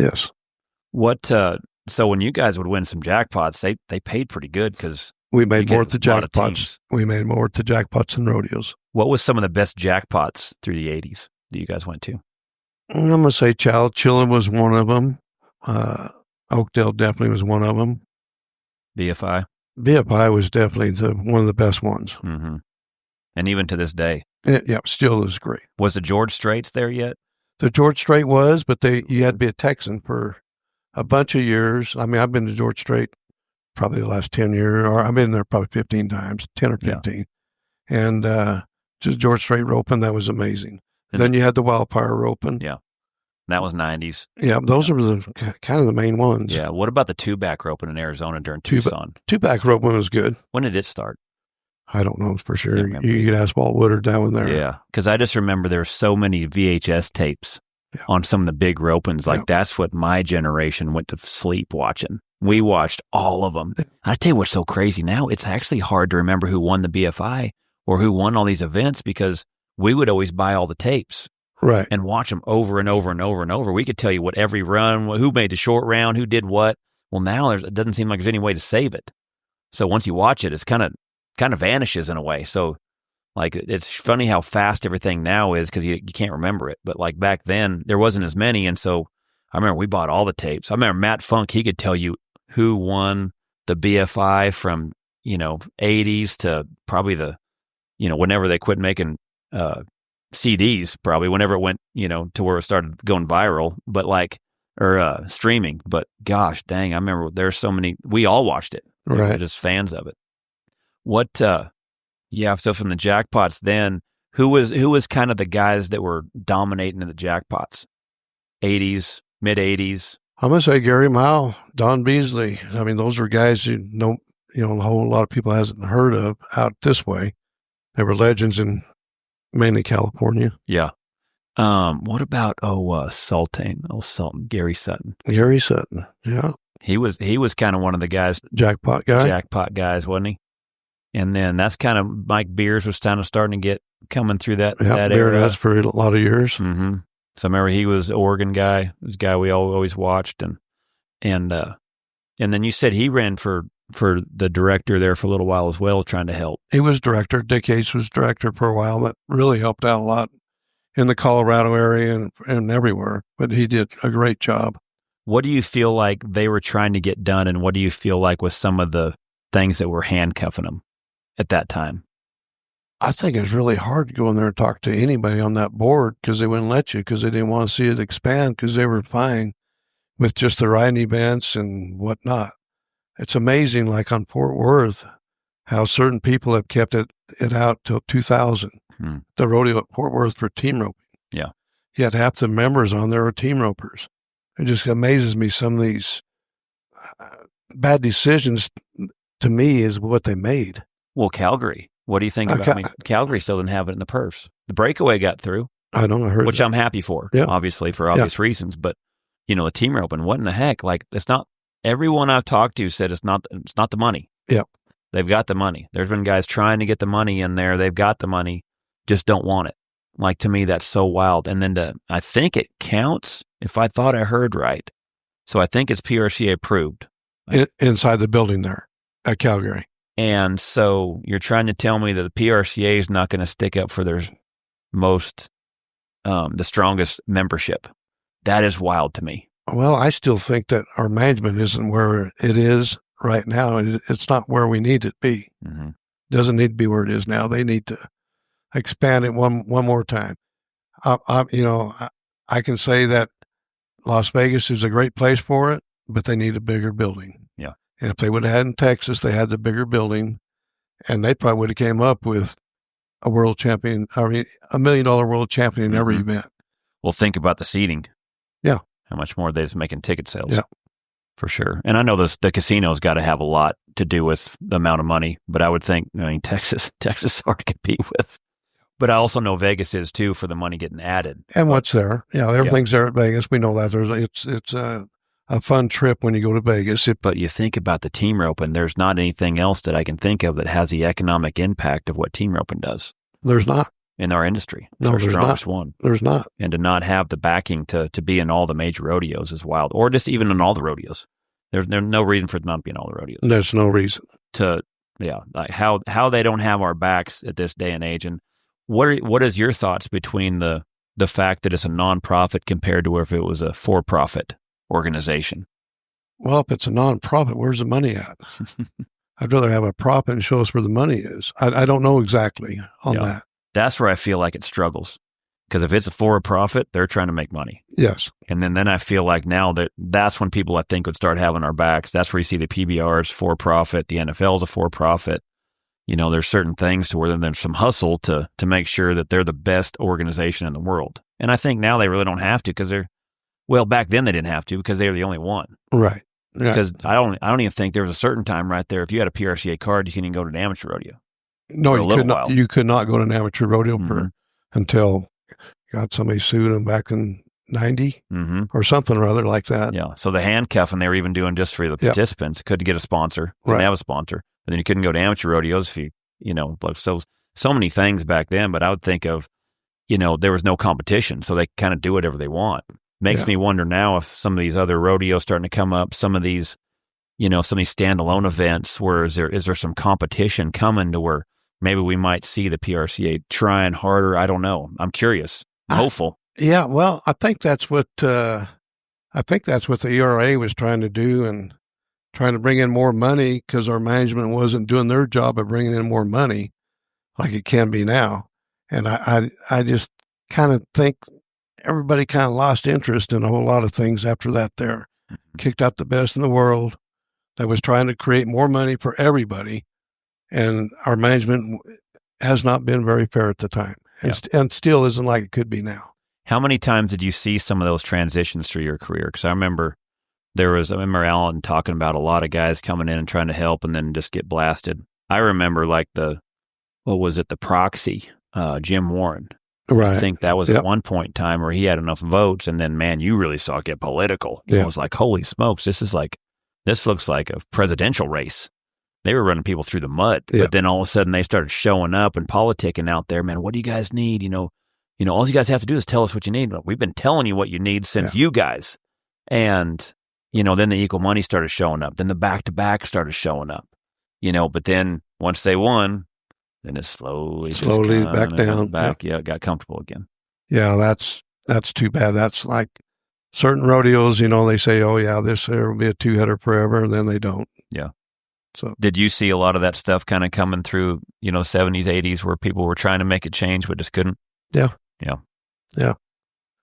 F: Yes.
E: What, so when you guys would win some jackpots, they paid pretty good because
F: we made more at the
E: a lot of
F: jackpots.
E: teams.
F: We made more at the jackpots and rodeos.
E: What was some of the best jackpots through the 80s that you guys went to?
F: I'm going to say Chilla was one of them. Oakdale definitely was one of them.
E: BFI?
F: BFI was definitely one of the best ones.
E: Mm-hmm. And even to this day.
F: Still is great.
E: Was the George Straits there yet?
F: The George Strait was, but you had to be a Texan for a bunch of years. I mean, I've been to George Strait probably the last 10 years, or I've been there probably 15 times, 10 or 15. Yeah. And just George Strait roping, that was amazing. And then you had the wildfire roping.
E: Yeah. That was 90s.
F: Yeah, those were the kind of the main ones.
E: Yeah. What about the two-back roping in Arizona during Tucson?
F: Two-back roping was good.
E: When did it start?
F: I don't know for sure. You could ask Walt Woodard down there.
E: Yeah, because I just remember there were so many VHS tapes on some of the big ropings. Like that's what my generation went to sleep watching. We watched all of them. I tell you what's so crazy now, it's actually hard to remember who won the BFI or who won all these events because we would always buy all the tapes.
F: Right.
E: And watch them over and over and over and over. We could tell you what every run, who made the short round, who did what. Well, now it doesn't seem like there's any way to save it. So once you watch it, it's kind of vanishes in a way. So like it's funny how fast everything now is because you can't remember it. But like back then, there wasn't as many. And so I remember we bought all the tapes. I remember Matt Funk, he could tell you who won the BFI from, 80s to probably whenever they quit making CDs, probably whenever it went, to where it started going viral, but or streaming. But gosh, dang, I remember there's so many, we all watched it. We were just fans of it. What, so from the jackpots then, who was kind of the guys that were dominating in the jackpots? 80s, mid 80s?
F: I'm going to say Gary Mile, Don Beasley. I mean, those were guys a whole lot of people hasn't heard of out this way. They were legends in mainly California.
E: Yeah. What about Sultan, Gary Sutton?
F: Gary Sutton, yeah.
E: He was kind of one of the guys.
F: Jackpot
E: guys, wasn't he? And then that's kind of Mike Beers was kind of starting to get coming through that era.
F: That's for a lot of years.
E: Mm-hmm. So I remember he was an Oregon guy. He was a guy we always watched, and then you said he ran for the director there for a little while as well, trying to help.
F: He was director. Dick Ace was director for a while. That really helped out a lot in the Colorado area and everywhere. But he did a great job.
E: What do you feel like they were trying to get done, and what do you feel like was some of the things that were handcuffing them at that time?
F: I think it was really hard to go in there and talk to anybody on that board because they wouldn't let you because they didn't want to see it expand because they were fine with just the riding events and whatnot. It's amazing, like on Fort Worth, how certain people have kept it out till 2000. The rodeo at Fort Worth for team roping.
E: Yeah.
F: Yet half the members on there are team ropers. It just amazes me some of these bad decisions to me is what they made.
E: Well, Calgary. What do you think about Calgary still didn't have it in the purse. The breakaway got through.
F: I don't know. I heard
E: which
F: that.
E: I'm happy for,
F: yeah.
E: Obviously, for obvious reasons. But, the team roping, what in the heck? Like, it's not, everyone I've talked to said it's not the money.
F: Yeah.
E: They've got the money. There's been guys trying to get the money in there. They've got the money, just don't want it. Like, to me, that's so wild. And then I think it counts, if I thought I heard right. So I think it's PRCA approved.
F: Inside the building there at Calgary.
E: And so you're trying to tell me that the PRCA is not going to stick up for their most, the strongest membership. That is wild to me.
F: Well, I still think that our management isn't where it is right now. It's not where we need it to be.
E: Mm-hmm.
F: Doesn't need to be where it is now. They need to expand it one more time. I can say that Las Vegas is a great place for it, but they need a bigger building.
E: Yeah.
F: And if they would have had in Texas, they had the bigger building, and they probably would have came up with a world champion, $1 million world champion in every event.
E: Well, think about the seating.
F: Yeah.
E: How much more they're making ticket sales.
F: Yeah.
E: For sure. And I know the casino's got to have a lot to do with the amount of money, but I would think, Texas is hard to compete with. But I also know Vegas is too, for the money getting added.
F: And what's there? Yeah, everything's there at Vegas. We know that. It's a fun trip when you go to Vegas.
E: But you think about the team roping, there's not anything else that I can think of that has the economic impact of what team roping does.
F: There's not.
E: In our industry. It's
F: No,
E: our
F: there's
E: strongest
F: not.
E: one.
F: There's not.
E: And to not have the backing to be in all the major rodeos is wild. Or just even in all the rodeos. There's no reason for it not to be in all the rodeos.
F: There's no reason.
E: Like how they don't have our backs at this day and age. And what is your thoughts between the fact that it's a nonprofit compared to if it was a for-profit organization?
F: Well, if it's a nonprofit, where's the money at? I'd rather have a profit and show us where the money is. I don't know exactly on that.
E: That's where I feel like it struggles. Because if it's a for-profit, they're trying to make money.
F: Yes.
E: And then I feel like now that's when people, I think, would start having our backs. That's where you see the PBRs for-profit, the NFL's a for-profit. There's certain things to where there's some hustle to make sure that they're the best organization in the world. And I think now they really don't have to because back then they didn't have to because they were the only one.
F: Right. Yeah.
E: Because I don't even think there was a certain time right there. If you had a PRCA card, you couldn't even go to an amateur rodeo.
F: No, you could not. You could not go to an amateur rodeo until somebody sued them back in 90 or something or other like that.
E: Yeah. So the handcuffing they were even doing just for the participants, couldn't get a sponsor, didn't have a sponsor, and then you couldn't go to amateur rodeos if so many things back then. But I would think of, there was no competition, so they kind of do whatever they want. Makes me wonder now if some of these other rodeos starting to come up, some of these standalone events where is there some competition coming to where maybe we might see the PRCA trying harder. I don't know. I'm curious. I'm hopeful.
F: Yeah. Well, I think that's what the ERA was trying to do and trying to bring in more money because our management wasn't doing their job of bringing in more money like it can be now. And I just kind of think everybody kind of lost interest in a whole lot of things after that there. Kicked out the best in the world that was trying to create more money for everybody. And our management has not been very fair at the time and still isn't like it could be now.
E: How many times did you see some of those transitions through your career? Because I remember Alan talking about a lot of guys coming in and trying to help and then just get blasted. I remember like the proxy, Jim Warren.
F: Right.
E: I think that was at one point in time where he had enough votes and then, man, you really saw it get political. It was like, holy smokes, this looks like a presidential race. They were running people through the mud, but then all of a sudden they started showing up and politicking out there. Man, what do you guys need? All you guys have to do is tell us what you need. We've been telling you what you need since you guys. And, then the equal money started showing up. Then the back-to-back started showing up, but then once they won, then it slowly
F: back down.
E: It got comfortable again.
F: Yeah, that's too bad. That's like certain rodeos, they say, oh yeah, there will be a two-header forever, and then they don't.
E: Yeah.
F: So
E: did you see a lot of that stuff kind of coming through, 70s, 80s where people were trying to make a change but just couldn't?
F: Yeah.
E: Yeah.
F: Yeah.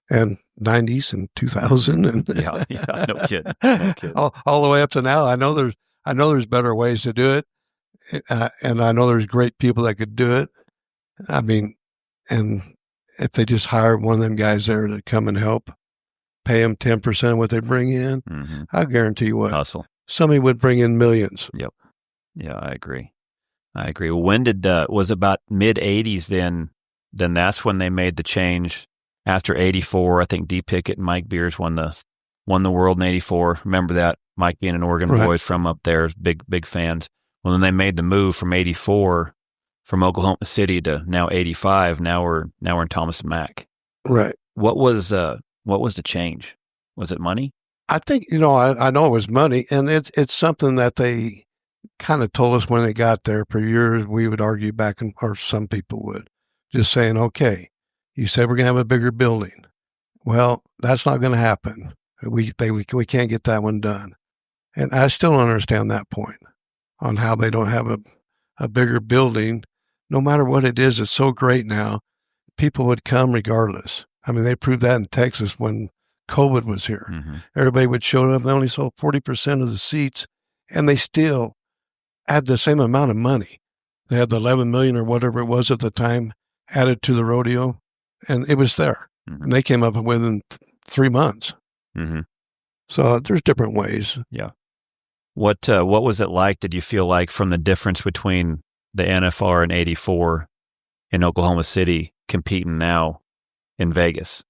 F: And 90s and 2000 and
E: no kidding.
F: All the way up to now. I know there's better ways to do it. And I know there's great people that could do it. I mean, and if they just hire one of them guys there to come and help, pay them 10% of what they bring in, I guarantee you what.
E: Hustle.
F: Somebody would bring in millions.
E: Yep. Yeah, I agree. When did, was about mid-'80s then that's when they made the change after 84. I think D. Pickett and Mike Beers won the world in 84. Remember that? Mike being an Oregon boys from up there, big fans. Well, then they made the move from 84 from Oklahoma City to now 85. Now we're in Thomas and Mack.
F: Right.
E: What was the change? Was it money?
F: I think, I know it was money, and it's something that they kind of told us when they got there. For years, we would argue back, or some people would, just saying, okay, you said we're going to have a bigger building. Well, that's not going to happen. We can't get that one done. And I still don't understand that point on how they don't have a bigger building. No matter what it is, it's so great now. People would come regardless. I mean, they proved that in Texas when COVID was here.
E: Mm-hmm.
F: Everybody would show up. They only sold 40% of the seats, and they still had the same amount of money. They had the $11 million or whatever it was at the time added to the rodeo, and it was there.
E: Mm-hmm.
F: And they came up within 3 months.
E: Mm-hmm.
F: So there's different ways.
E: Yeah. What was it like? Did you feel like from the difference between the NFR in '84 in Oklahoma City competing now in Vegas?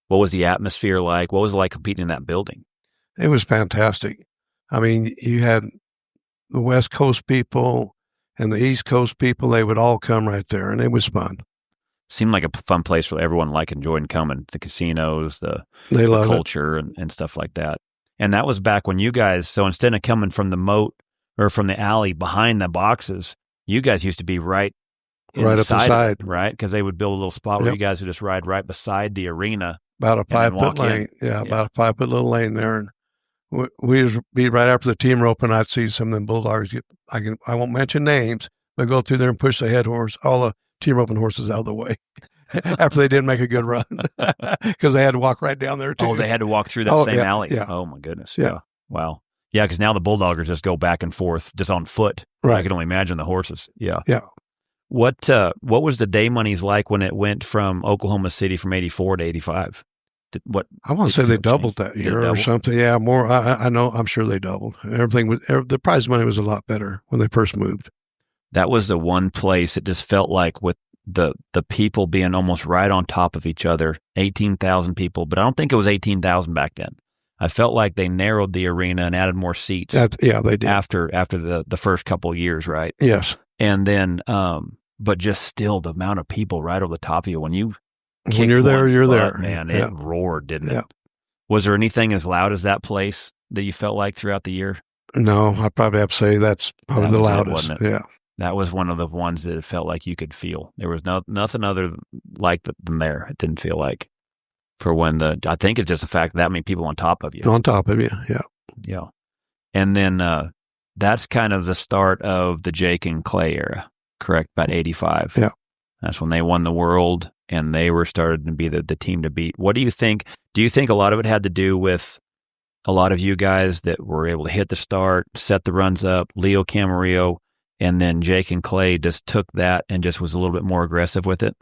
E: What was the atmosphere like? What was it like competing in that building?
F: It was fantastic. I mean, you had the West Coast people and the East Coast people. They would all come right there, and it was fun.
E: Seemed like a fun place for everyone, like enjoying coming. The casinos, the
F: love
E: culture, and stuff like that. And that was back when you guys, so instead of coming from the moat or from the alley behind the boxes, you guys used to be right
F: up the side.
E: Right? Because they would build a little spot where you guys would just ride right beside the arena.
F: About a 5-foot lane. Yeah, about a 5-foot little lane there. And we'd be right after the team rope, and I'd see some of them bulldogs. I won't mention names, but go through there and push the head horse, all the team roping horses out of the way after they didn't make a good run because they had to walk right down there too.
E: Oh, they had to walk through that same alley.
F: Yeah.
E: Oh my goodness.
F: Yeah.
E: Wow. Yeah, because now the bulldoggers just go back and forth just on foot.
F: Right.
E: I can only imagine the horses. Yeah.
F: Yeah.
E: What was the day monies like when it went from Oklahoma City from '84 to '85?
F: I want to say they doubled that year or something. Yeah, more. I know. I'm sure they doubled. The prize money was a lot better when they first moved.
E: That was the one place it just felt like with the people being almost right on top of each other, 18,000 people, but I don't think it was 18,000 back then. I felt like they narrowed the arena and added more seats.
F: Yeah, they did.
E: After the first couple of years, right?
F: Yes.
E: And then, but just still the amount of people right over the top of you when you're
F: there, you're there.
E: Man,
F: yeah.
E: It roared, didn't
F: yeah.
E: it? Was there anything as loud as that place that you felt like throughout the year?
F: No, I probably have to say that's probably the loudest.
E: Wasn't it?
F: Yeah.
E: That was one of the ones that it felt like you could feel. There was nothing other like than there. It didn't feel like for when I think it's just the fact that many people on top of you.
F: On top of you, yeah.
E: Yeah. And then that's kind of the start of the Jake and Clay era, correct? About 85.
F: Yeah.
E: That's when they won the world and they were started to be the team to beat. What do you think? Do you think a lot of it had to do with a lot of you guys that were able to hit the start, set the runs up, Leo Camarillo, and then Jake and Clay just took that and just was a little bit more aggressive with it?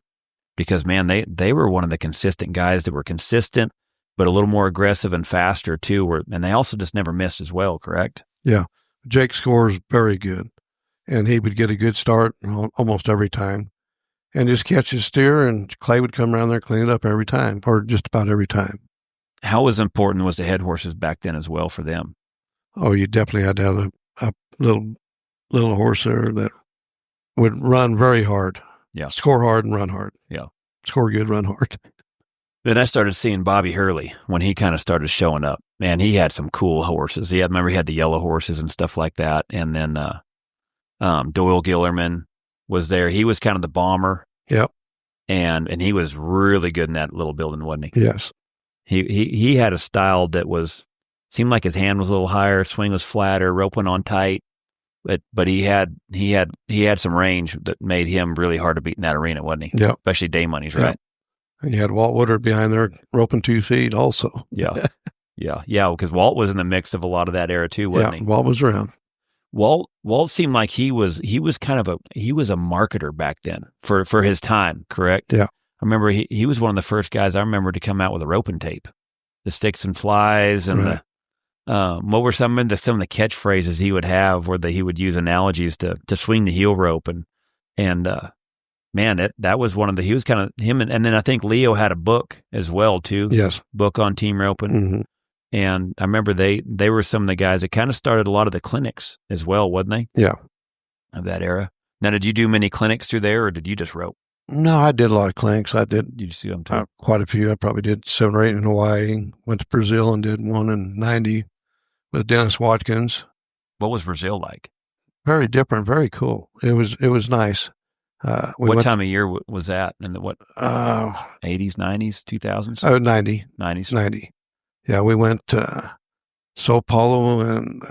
E: Because, man, they were one of the consistent guys that were consistent, but a little more aggressive and faster, too. And they also just never missed as well, correct?
F: Yeah. Jake scores very good, and he would get a good start almost every time and just catch his steer, and Clay would come around there and clean it up every time, or just about every time.
E: How important was the head horses back then as well for them?
F: Oh, you definitely had to have a little horse there that would run very hard.
E: Yeah.
F: Score hard and run hard.
E: Yeah.
F: Score good, run hard.
E: Then I started seeing Bobby Hurley when he kind of started showing up. Man, he had some cool horses. Remember he had the yellow horses and stuff like that. And then Doyle Gillerman was there. He was kind of the bomber.
F: Yep.
E: And he was really good in that little building, wasn't he?
F: Yes.
E: He had a style that seemed like his hand was a little higher, swing was flatter, rope went on tight. But he had some range that made him really hard to beat in that arena, wasn't he?
F: Yeah.
E: Especially day monies, right?
F: And you had Walt Woodard behind there roping 2 feet also.
E: Yeah. Yeah, because Walt was in the mix of a lot of that era too, wasn't he?
F: Walt was around.
E: Walt seemed like he was kind of a marketer back then for his time, correct?
F: Yeah.
E: I remember he was one of the first guys I remember to come out with a roping tape, the sticks and flies, and
F: right.
E: What were some of the catchphrases he would have where he would use analogies to swing the heel rope and man, that was one of he was kind of him and then I think Leo had a book as well too.
F: Yes.
E: Book on team roping.
F: Mm-hmm.
E: And I remember they were some of the guys that kind of started a lot of the clinics as well, wasn't they?
F: Yeah.
E: Of that era. Now, did you do many clinics through there or did you just rope?
F: No, I did a lot of clinics. I did.
E: You see them too?
F: Quite a few. I probably did 7 or 8 in Hawaii. Went to Brazil and did one in 90 with Dennis Watkins.
E: What was Brazil like?
F: Very different, very cool. It was nice.
E: What time of year was that? In the 80s, 90s, 2000s?
F: Oh, 90.
E: 90s.
F: 90. Yeah, we went to Sao Paulo and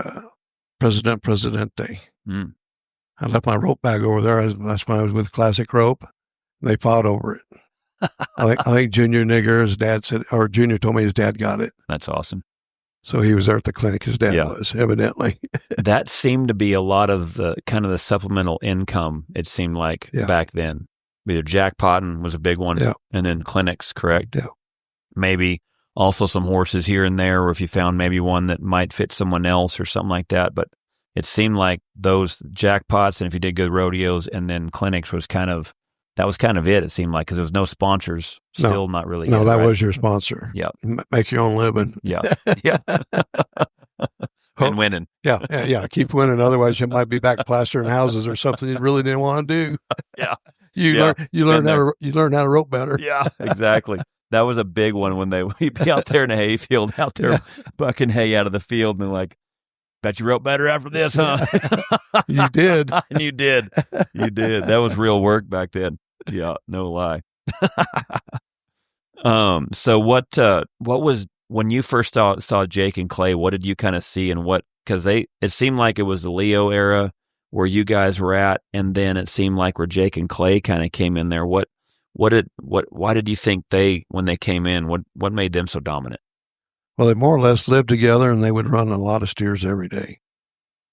F: Presidente.
E: Mm.
F: I left my rope bag over there. That's when I was with Classic Rope. They fought over it. I think Junior Nigger, his dad said, or Junior told me his dad got it.
E: That's awesome.
F: So he was there at the clinic. His dad was, evidently.
E: That seemed to be a lot of the kind of the supplemental income, it seemed like back then. Either jackpotting was a big one, and then clinics, correct?
F: Yeah.
E: Maybe also some horses here and there, or if you found maybe one that might fit someone else or something like that. But it seemed like those jackpots, and if you did good rodeos and then clinics was kind of it. It seemed like, because there was no sponsors, still not really.
F: No, that was your sponsor.
E: Yeah.
F: Make your own living.
E: Yeah. Yeah. And winning.
F: Yeah. Keep winning. Otherwise, you might be back plastering houses or something you really didn't want to do.
E: Yeah.
F: You learn how to rope better.
E: Yeah, exactly. That was a big one when we'd be out there in a hay field, out there bucking hay out of the field, and they're like, bet you rope better after this, huh?
F: You did.
E: And you did. You did. That was real work back then. Yeah, no lie. So what was, when you first saw Jake and Clay, what did you kind of see, and because it seemed like it was the Leo era where you guys were at, and then it seemed like where Jake and Clay kind of came in there. Why did you think when they came in, what made them so dominant?
F: Well, they more or less lived together, and they would run a lot of steers every day.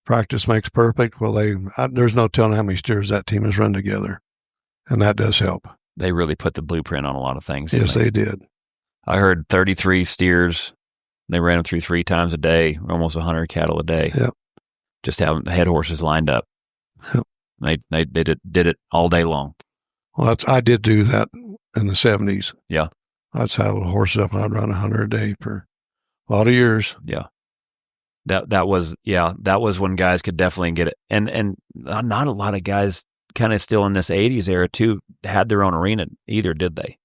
F: Practice makes perfect. Well, there's no telling how many steers that team has run together, and that does help.
E: They really put the blueprint on a lot of things.
F: Yes, they did.
E: I heard 33 steers. They ran them through 3 times a day, almost 100 cattle a day.
F: Yep.
E: Just having head horses lined up.
F: Yep.
E: They did it all day long.
F: Well, I did do that in the 70s.
E: Yeah.
F: I'd saddle horses up, and I'd run 100 a day for a lot of years.
E: Yeah. That was when guys could definitely get it. And not a lot of guys kind of still in this 80s era too had their own arena either, did they?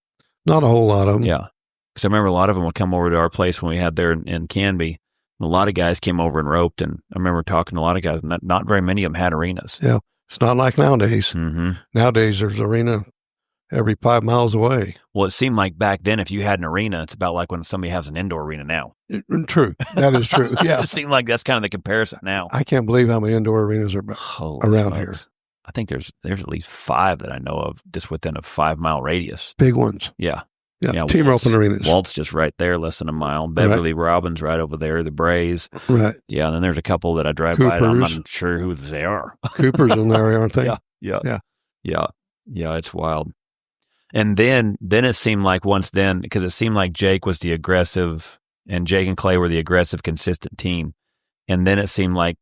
F: Not a whole lot of them.
E: Yeah. Because I remember a lot of them would come over to our place when we had there in Canby. A lot of guys came over and roped, and I remember talking to a lot of guys, and not very many of them had arenas.
F: Yeah. It's not like nowadays.
E: Mm-hmm.
F: Nowadays, there's an arena every 5 miles away.
E: Well, it seemed like back then, if you had an arena, it's about like when somebody has an indoor arena now.
F: True. That is true. Yeah.
E: It seemed like that's kind of the comparison now.
F: I can't believe how many indoor arenas are around here.
E: I think there's at least 5 that I know of just within a 5-mile radius.
F: Big ones.
E: Yeah.
F: Yeah. Team roping arenas.
E: Walt's just right there, less than a mile. Beverly Robbins right over there, the Brays.
F: Right.
E: Yeah, and then there's a couple that I drive by, and I'm not sure who they are.
F: Cooper's in there, aren't they?
E: Yeah, it's wild. And then it seemed like because it seemed like Jake was the aggressive, and Jake and Clay were the aggressive, consistent team. And then it seemed like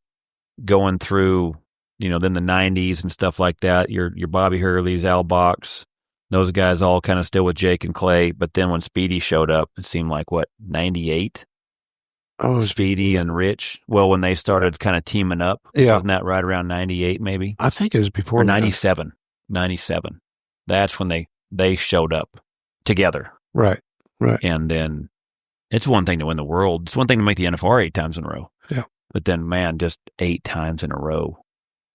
E: going through, then the 90s and stuff like that, your Bobby Hurley's, Al Box, those guys all kind of still with Jake and Clay. But then when Speedy showed up, it seemed like, 98? Oh, Speedy and Rich. Well, when they started kind of teaming up, wasn't that right around 98 maybe?
F: I think it was before
E: 97. 97. That's when they showed up together.
F: Right.
E: And then it's one thing to win the world. It's one thing to make the NFR 8 times in a row.
F: Yeah.
E: But then, man, just 8 times in a row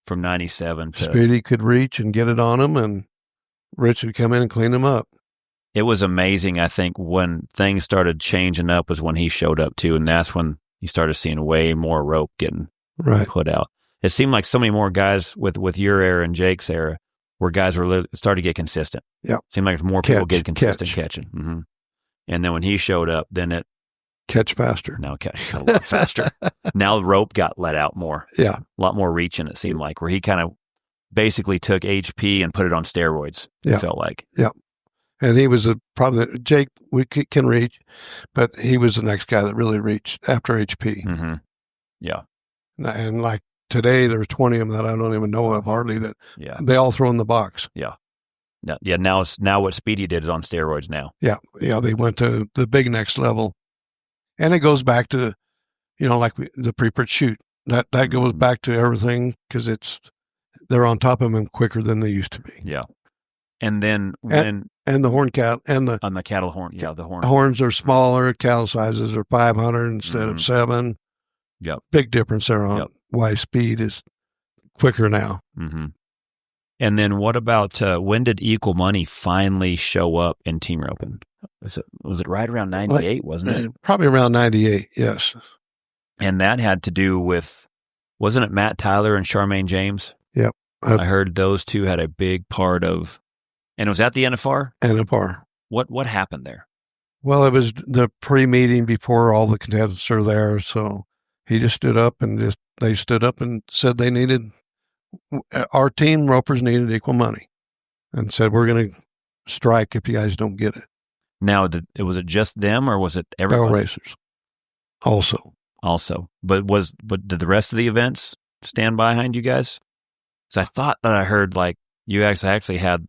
E: from 97 to...
F: Speedy could reach and get it on him, and Rich would come in and clean him up.
E: It was amazing. I think when things started changing up was when he showed up too, and that's when you started seeing way more rope getting put out. It seemed like so many more guys with your era and Jake's era where guys were starting to get consistent.
F: Yeah.
E: Seemed like more people get consistent catching. Mm-hmm. And then when he showed up, then it...
F: Catch faster.
E: Now catch a lot faster. Now the rope got let out more.
F: Yeah.
E: A lot more reaching, it seemed like, where he kind of basically took HP and put it on steroids, it felt like.
F: Yeah. And he was Jake can reach, but he was the next guy that really reached after HP.
E: Mm-hmm. Yeah.
F: And like today, there's 20 of them that I don't even know of hardly that they all throw in the box.
E: Yeah. Yeah. Now what Speedy did is on steroids now.
F: Yeah. Yeah. They went to the big next level. And it goes back to, like the pre-prit shoot. That goes back to everything because they're on top of them quicker than they used to be.
E: Yeah. And then
F: and the horn cattle
E: on the cattle horn, the horn
F: horns are smaller. Cattle sizes are 500 instead of 7.
E: Yep.
F: Big difference there on why speed is quicker now.
E: Mm-hmm. And then what about when did Equal Money finally show up in team roping? Was it right around 98, wasn't it?
F: Probably around 98, yes.
E: And that had to do with, wasn't it Matt Tyler and Charmaine James?
F: Yep.
E: I heard those two had a big part of, and it was at the NFR?
F: NFR.
E: What happened there?
F: Well, it was the pre-meeting before all the contestants are there, so he just stood up and they stood up and said they needed, our team ropers needed equal money, and said, we're going to strike if you guys don't get it.
E: Now, was it just them, or was it everyone?
F: Barrel racers. Also. But did the rest of the events stand behind you guys? Because I thought that I heard like you actually had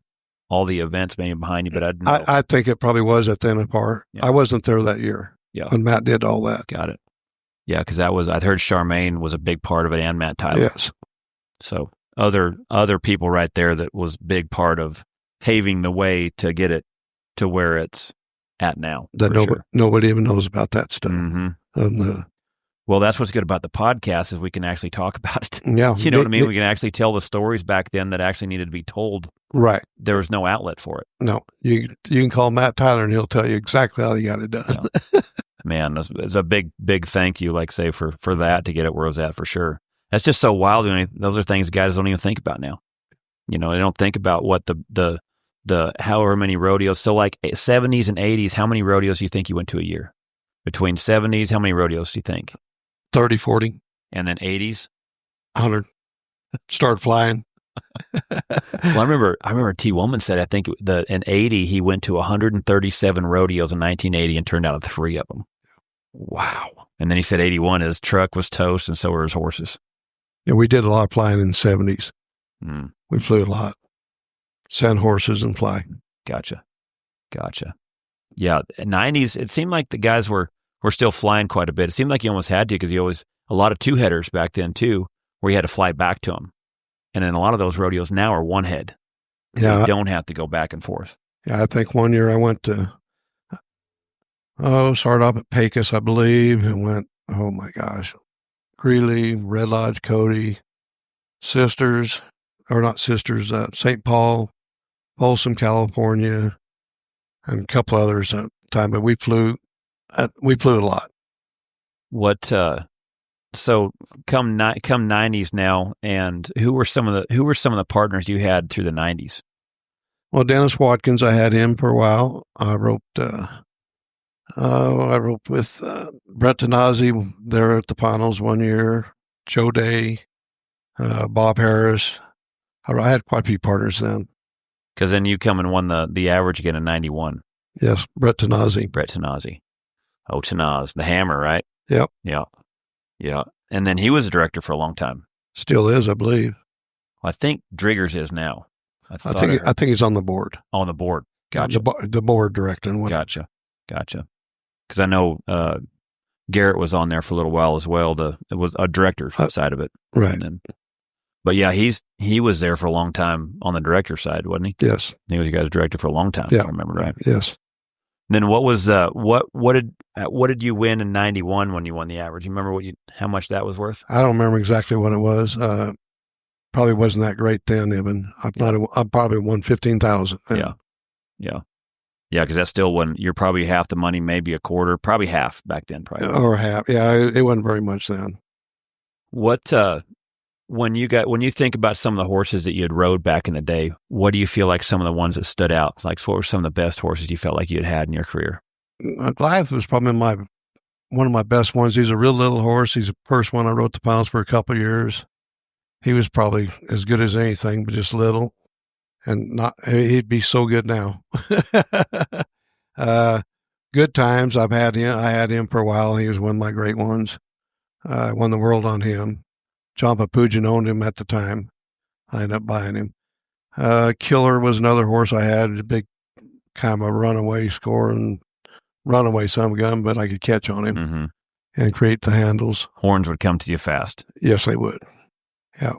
F: all the events maybe behind you, but I didn't know. I think it probably was at the NFR.
E: Yeah.
F: I wasn't there that year when Matt did all that.
E: Got it. Yeah, because I heard Charmaine was a big part of it, and Matt Tyler.
F: Yes.
E: So other people right there that was big part of paving the way to get it to where it's at now.
F: That nobody even knows about that stuff.
E: Mm-hmm. Well, that's what's good about the podcast is we can actually talk about it.
F: Yeah.
E: You know what I mean? We can actually tell the stories back then that actually needed to be told.
F: Right.
E: There was no outlet for it.
F: No. You can call Matt Tyler and he'll tell you exactly how you got it done.
E: Yeah. Man, it's a big thank you, like say, for that to get it where it was at for sure. That's just so wild. I mean, those are things guys don't even think about now. You know, they don't think about what the however many rodeos. So like 70s and 80s, how many rodeos do you think you went to a year? Between 70s, how many rodeos do you think?
F: 30, 40.
E: And then 80s?
F: 100. Start flying.
E: Well, I remember T. Woolman said, I think in 80, he went to 137 rodeos in 1980 and turned out 3 of them. Wow. And then he said 81, his truck was toast and so were his horses.
F: Yeah, we did a lot of flying in the 70s.
E: Mm.
F: We flew a lot. Send horses and fly.
E: Gotcha. Yeah, 90s, it seemed like the guys were still flying quite a bit. It seemed like you almost had to because a lot of 2-headers back then too, where you had to fly back to them. And then a lot of those rodeos now are 1 head. So you don't have to go back and forth.
F: Yeah, I think one year I went to, started off at Pecos, I believe, and went, oh my gosh, Greeley, Red Lodge, Cody, St. Paul, Folsom, California, and a couple others at the time, but we flew a lot.
E: What, so come 90s now, and who were some of the partners you had through the 90s?
F: Well, Dennis Watkins, I had him for a while. I roped with Brett Tanazzi there at the finals one year. Joe Day, Bob Harris. I had quite a few partners then.
E: Because then you come and won the average again in 91.
F: Yes, Brett Tanazzi.
E: Oh, Tanaz, the Hammer, right?
F: Yep.
E: Yeah. And then he was a director for a long time.
F: Still is, I believe.
E: Well, I think Driggers is now.
F: I think he's on the board.
E: On the board. Gotcha.
F: The board directing.
E: Gotcha. Because I know Garrett was on there for a little while as well. It was a director side of it.
F: Right.
E: But yeah, he was there for a long time on the director side, wasn't he?
F: Yes.
E: He was you guys' director for a long time,
F: yeah.
E: if I remember right.
F: Yes.
E: Then what was what did you win in 91 when you won the average? You remember how much that was worth?
F: I don't remember exactly what it was. Probably wasn't that great then. Even I probably won 15,000.
E: Yeah. Because that's still when you're probably half the money, maybe a quarter, probably half back then, probably
F: or half. Yeah, it wasn't very much then.
E: What when you think about some of the horses that you had rode back in the day, what do you feel like some of the ones that stood out? Like, what were some of the best horses you felt like you had in your career?
F: Goliath was probably one of my best ones. He's a real little horse. He's the first one I rode the finals for a couple of years. He was probably as good as anything, but just little. And he'd be so good now. Good times. I had him for a while. He was one of my great ones. I won the world on him. John Papugian owned him at the time. I ended up buying him. Killer was another horse I had, a big kind of a runaway score and runaway some gun, but I could catch on him and create the handles.
E: Horns would come to you fast.
F: Yes, they would. Yeah.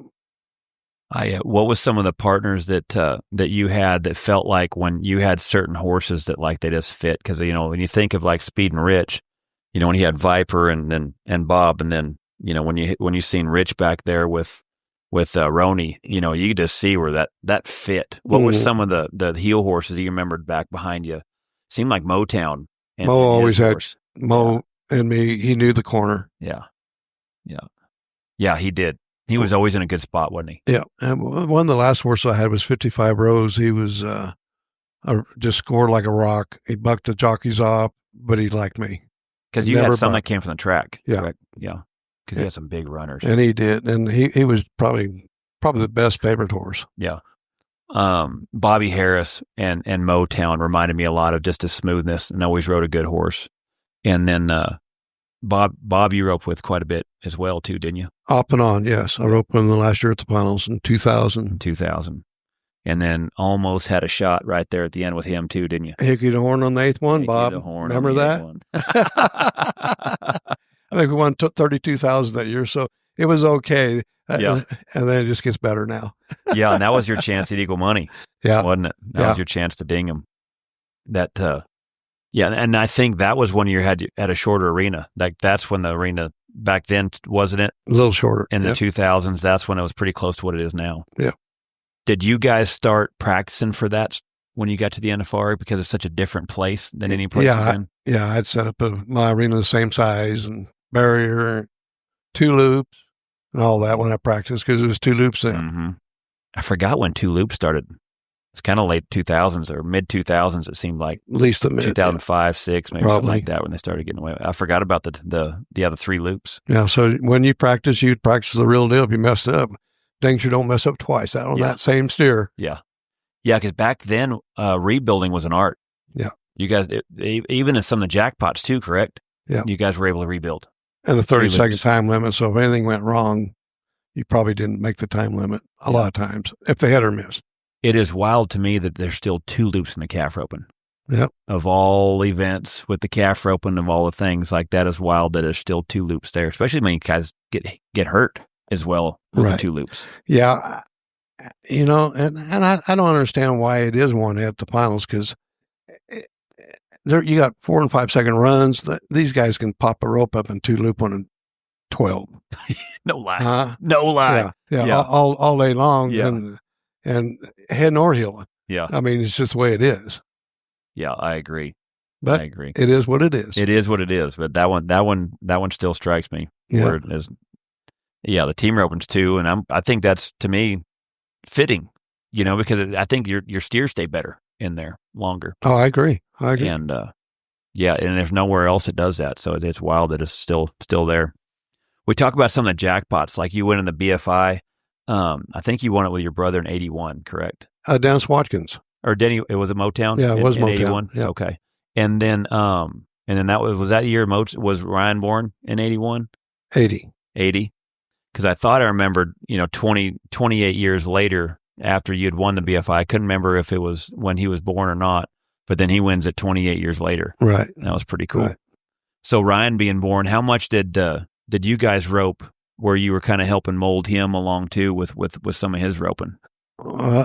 E: What was some of the partners that you had that felt like when you had certain horses that like they just fit? Because when you think of like Speed and Rich, when you had Viper and Bob, and then when you seen Rich back there with Roni, you could just see where that fit. What were some of the heel horses that you remembered back behind you? seemed like Motown. And
F: Mo always had
E: horse.
F: Mo and me. He knew the corner.
E: Yeah, he did. He was always in a good spot, wasn't he?
F: Yeah. And one of the last horses I had was 55 rows. He was just scored like a rock. He bucked the jockeys off, but he liked me.
E: Because you had some that came from the track.
F: Yeah.
E: Correct? Yeah. Because he had some big runners.
F: And he did. And he was probably the best favorite horse.
E: Yeah. Bobby Harris and Motown reminded me a lot of just his smoothness, and always rode a good horse. And then Bob, you roped with quite a bit as well too, didn't you?
F: Off and on, yes. I roped with him the last year at the finals in 2000.
E: 2000. And then almost had a shot right there at the end with him too, didn't you?
F: Hickey the Horn on the 8th one, Bob. Remember that? I think we won 32,000 that year, so it was okay.
E: Yeah.
F: And then it just gets better now.
E: Yeah, and that was your chance at Eagle Money.
F: Yeah.
E: Wasn't it? That was your chance to ding him. Yeah, and I think that was when you had at a shorter arena. Like that's when the arena back then, wasn't it?
F: A little shorter.
E: In the 2000s, that's when it was pretty close to what it is now.
F: Yeah.
E: Did you guys start practicing for that when you got to the NFR because it's such a different place than any place you've been?
F: Yeah, I'd set up my arena the same size and barrier, 2 loops, and all that when I practiced because it was 2 loops then.
E: Mm-hmm. I forgot when 2 loops started. It's kind of late 2000s or mid 2000s. It seemed like
F: at least the mid
E: 2005, 6, maybe
F: probably.
E: Something like that when they started getting away. I forgot about the other 3 loops.
F: Yeah, so when you practice, you'd practice the real deal. If you messed up, dang sure don't mess up twice out on that same steer.
E: Yeah, because back then rebuilding was an art.
F: Yeah,
E: you guys even in some of the jackpots too, correct?
F: Yeah,
E: you guys were able to rebuild.
F: And the 30-second time limit. So if anything went wrong, you probably didn't make the time limit a lot of times if they had or missed.
E: It is wild to me that there's still 2 loops in the calf roping.
F: Yep.
E: Of all events with the calf roping, of all the things like that, is wild that there's still 2 loops there, especially when you guys get hurt as well with the 2 loops.
F: Yeah. And I don't understand why it is one at the finals because you got 4 and 5 second runs. These guys can pop a rope up and 2 loop one and 12.
E: No lie. No lie.
F: Yeah. All day long.
E: Yeah.
F: And head nor heeling.
E: Yeah.
F: I mean, it's just the way it is.
E: Yeah, I agree.
F: But
E: I agree.
F: It is what it is.
E: It is what it is. But that one still strikes me.
F: Yeah.
E: Where it is, the team ropings too, and I think that's to me fitting. Because I think your steers stay better in there longer.
F: Oh, I agree.
E: And and there's nowhere else that does that. So it's wild that it's still there. We talk about some of the jackpots, like you went in the BFI. I think you won it with your brother in 81, correct?
F: Dennis Watkins.
E: Or Denny, it was a Motown?
F: Yeah, it was Motown.
E: 81?
F: Yeah.
E: Okay. And then that was that year was Ryan born in 81?
F: 80.
E: Because I thought I remembered, 28 years later after you'd won the BFI. I couldn't remember if it was when he was born or not, but then he wins it 28 years later.
F: Right.
E: That was pretty cool.
F: Right.
E: So Ryan being born, how much did you guys rope where you were kind of helping mold him along too with some of his roping?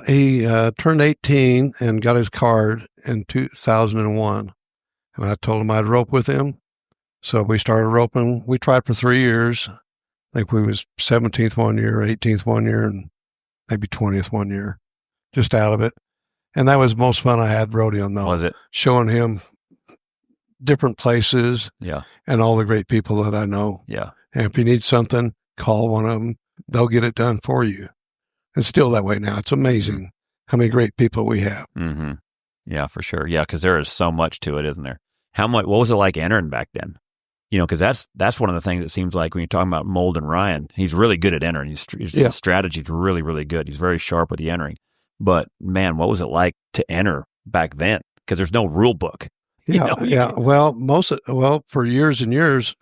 F: He turned 18 and got his card in 2001. And I told him I'd rope with him. So we started roping. We tried for 3 years. I think we was 17th one year, 18th one year, and maybe 20th one year. Just out of it. And that was the most fun I had rodeoing, though.
E: Was it?
F: Showing him different places.
E: Yeah.
F: And all the great people that I know.
E: Yeah.
F: And if you need something, call one of them. They'll get it done for you. It's still that way now. It's amazing how many great people we have.
E: Mm-hmm. Yeah, for sure. Yeah, because there is so much to it, isn't there? What was it like entering back then? Because that's one of the things that seems like when you're talking about Mold and Ryan, he's really good at entering. His strategy is really, really good. He's very sharp with the entering. But man, what was it like to enter back then? Because there's no rule book.
F: Yeah. Well, for years and years,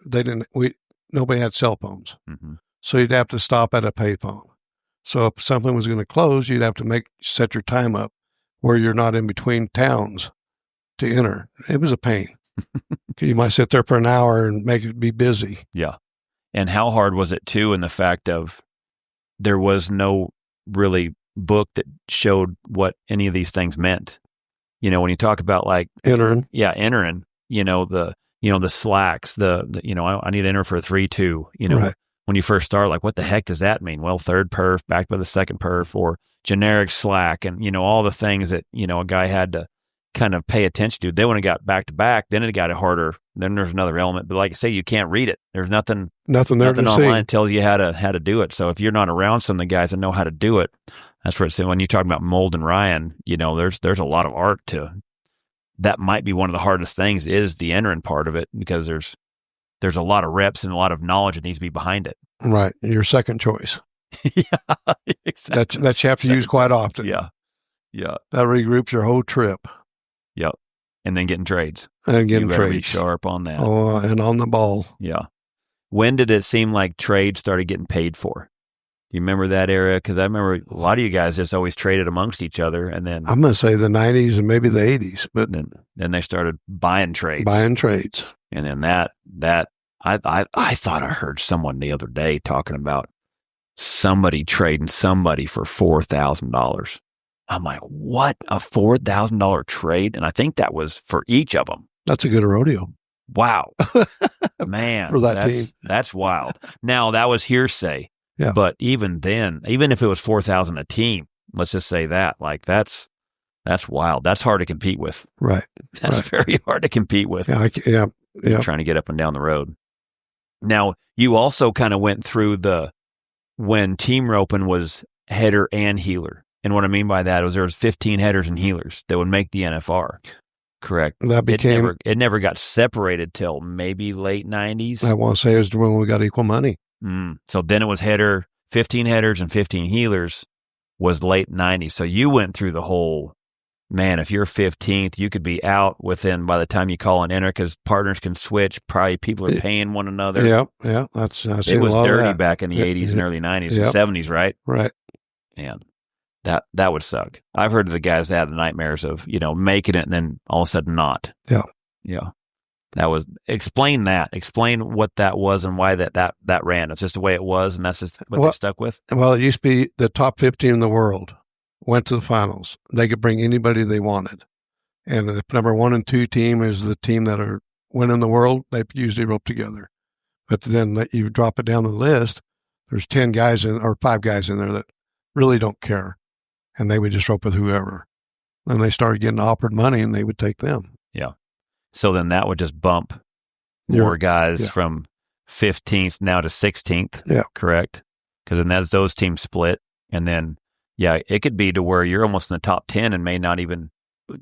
F: nobody had cell phones. Mm-hmm. So you'd have to stop at a payphone. So if something was going to close, you'd have to set your time up where you're not in between towns to enter. It was a pain. You might sit there for an hour and make it be busy.
E: Yeah. And how hard was it too in the fact of there was no really book that showed what any of these things meant? When you talk about like
F: entering.
E: Yeah, entering, the slacks, I need to enter for a 3-2,
F: right.
E: When you first start, like, what the heck does that mean? Well, third perf, backed by the second perf, or generic slack, and, all the things that, a guy had to, kind of pay attention to. Then when it got back to back, then it got harder. Then there's another element. But like I say, you can't read it. There's nothing
F: there to
E: online
F: see.
E: tells you how to do it. So if you're not around some of the guys that know how to do it, that's where it's when you talk about Mold and Ryan, there's a lot of art to that. Might be one of the hardest things is the entering part of it, because there's a lot of reps and a lot of knowledge that needs to be behind it.
F: Right. Your second choice.
E: Yeah, exactly.
F: That you have to use quite often.
E: Yeah.
F: That regroups your whole trip.
E: Yep. And then getting trades.
F: And getting
E: you better be
F: trades.
E: sharp on that.
F: Oh, and on the ball.
E: Yeah. When did it seem like trades started getting paid for? Do you remember that era? Because I remember a lot of you guys just always traded amongst each other, and then
F: I'm going to say the 90s and maybe the 80s, but
E: then they started buying trades. And then that I thought I heard someone the other day talking about somebody trading somebody for $4,000. I'm like, what? A $4,000 trade? And I think that was for each of them.
F: That's a good rodeo.
E: Wow. Man.
F: For that team.
E: That's wild. Now, that was hearsay.
F: Yeah.
E: But even then, even if it was $4,000 a team, let's just say that, like that's wild. That's hard to compete with.
F: Right.
E: That's very hard to compete with.
F: Yeah.
E: Trying to get up and down the road. Now, you also kind of went through when team roping was header and heeler. And what I mean by that is there was 15 headers and heelers that would make the NFR. Correct.
F: That became
E: it never got separated till maybe late 90s.
F: I want to say it was when we got equal money.
E: So then it was 15 headers and 15 heelers was late 90s. So you went through the whole, man, if you're 15th, you could be out within by the time you call an enter, because partners can switch. Probably people are paying one another.
F: Yeah. It
E: was dirty back in the 80s and early 90s and 70s, right?
F: Right.
E: And that would suck. I've heard of the guys that had nightmares of, making it and then all of a sudden not.
F: Yeah.
E: Yeah. Explain what that was and why that ran. It's just the way it was, and that's just what they stuck with.
F: Well, it used to be the top 15 in the world went to the finals. They could bring anybody they wanted. And if number 1 and 2 team is the team that are winning the world, they usually rope together. But then you drop it down the list, there's 10 guys or 5 guys in there that really don't care. And they would just rope with whoever. Then they started getting offered money and they would take them.
E: Yeah. So then that would just bump more guys from 15th now to 16th.
F: Yeah.
E: Correct? Because then as those teams split, and then, it could be to where you're almost in the top 10 and may not even.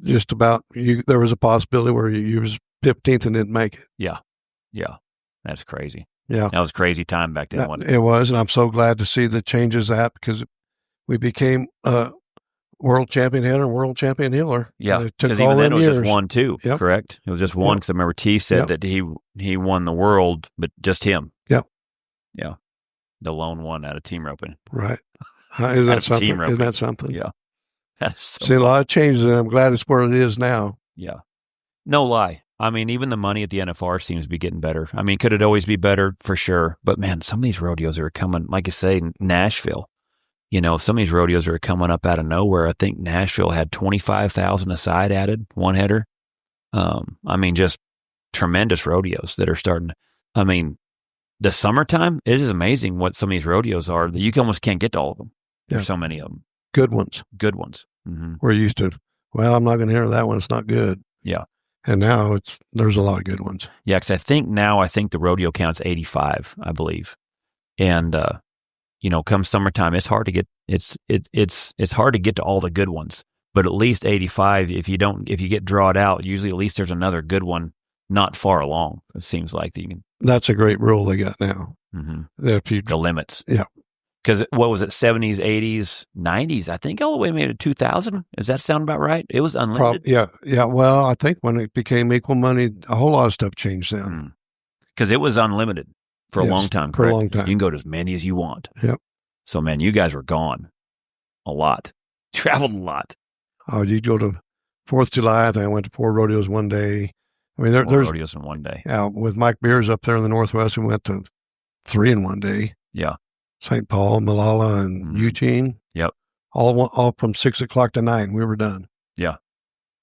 F: Just about, there was a possibility where you was 15th and didn't make it.
E: Yeah. Yeah. That's crazy.
F: Yeah.
E: That was a crazy time back then, wasn't it?
F: It was, and I'm so glad to see the changes because we became world champion header and world champion heeler.
E: Yeah,
F: because
E: even then it was just 1, 2, correct? It was just 1 because I remember T said that he won the world, but just him.
F: Yep.
E: Yeah. The lone one out of team roping.
F: Right. Isn't that something? Isn't that something?
E: Yeah.
F: See, a lot of changes, and I'm glad it's where it is now.
E: Yeah. No lie. I mean, even the money at the NFR seems to be getting better. I mean, could it always be better? For sure. But, man, some of these rodeos are coming, like you say, Nashville. Some of these rodeos are coming up out of nowhere. I think Nashville had 25,000 a side added, 1 header. I mean, just tremendous rodeos that are starting. I mean, the summertime, it is amazing what some of these rodeos are that you almost can't get to all of them. There's so many of them.
F: Good ones.
E: Mm-hmm.
F: We're used to, I'm not going to hear that one. It's not good.
E: Yeah.
F: And now there's a lot of good ones.
E: Yeah, because I think the rodeo count's 85, I believe. And, come summertime, it's hard to get. It's hard to get to all the good ones. But at least 85, if you get drawed out, usually at least there's another good one not far along. It seems like you can.
F: That's a great rule they got now.
E: Mm-hmm.
F: The
E: limits.
F: Yeah.
E: Because what was it, 70s, 80s, 90s? I think all the way maybe to 2000. Does that sound about right? It was unlimited.
F: Yeah. Well, I think when it became equal money, a whole lot of stuff changed then.
E: Because it was unlimited for a long time.
F: For
E: correct?
F: a long time.
E: You can go to as many as you want.
F: Yep.
E: So, man, you guys were gone a lot. Traveled a lot.
F: Oh, you'd go to 4th of July. I think I went to 4 rodeos one day. I mean, there's
E: rodeos in one day.
F: Yeah, with Mike Beers up there in the Northwest, we went to 3 in one day.
E: Yeah.
F: St. Paul, Malala, and Eugene.
E: Yep.
F: All from 6 o'clock to 9. We were done.
E: Yeah.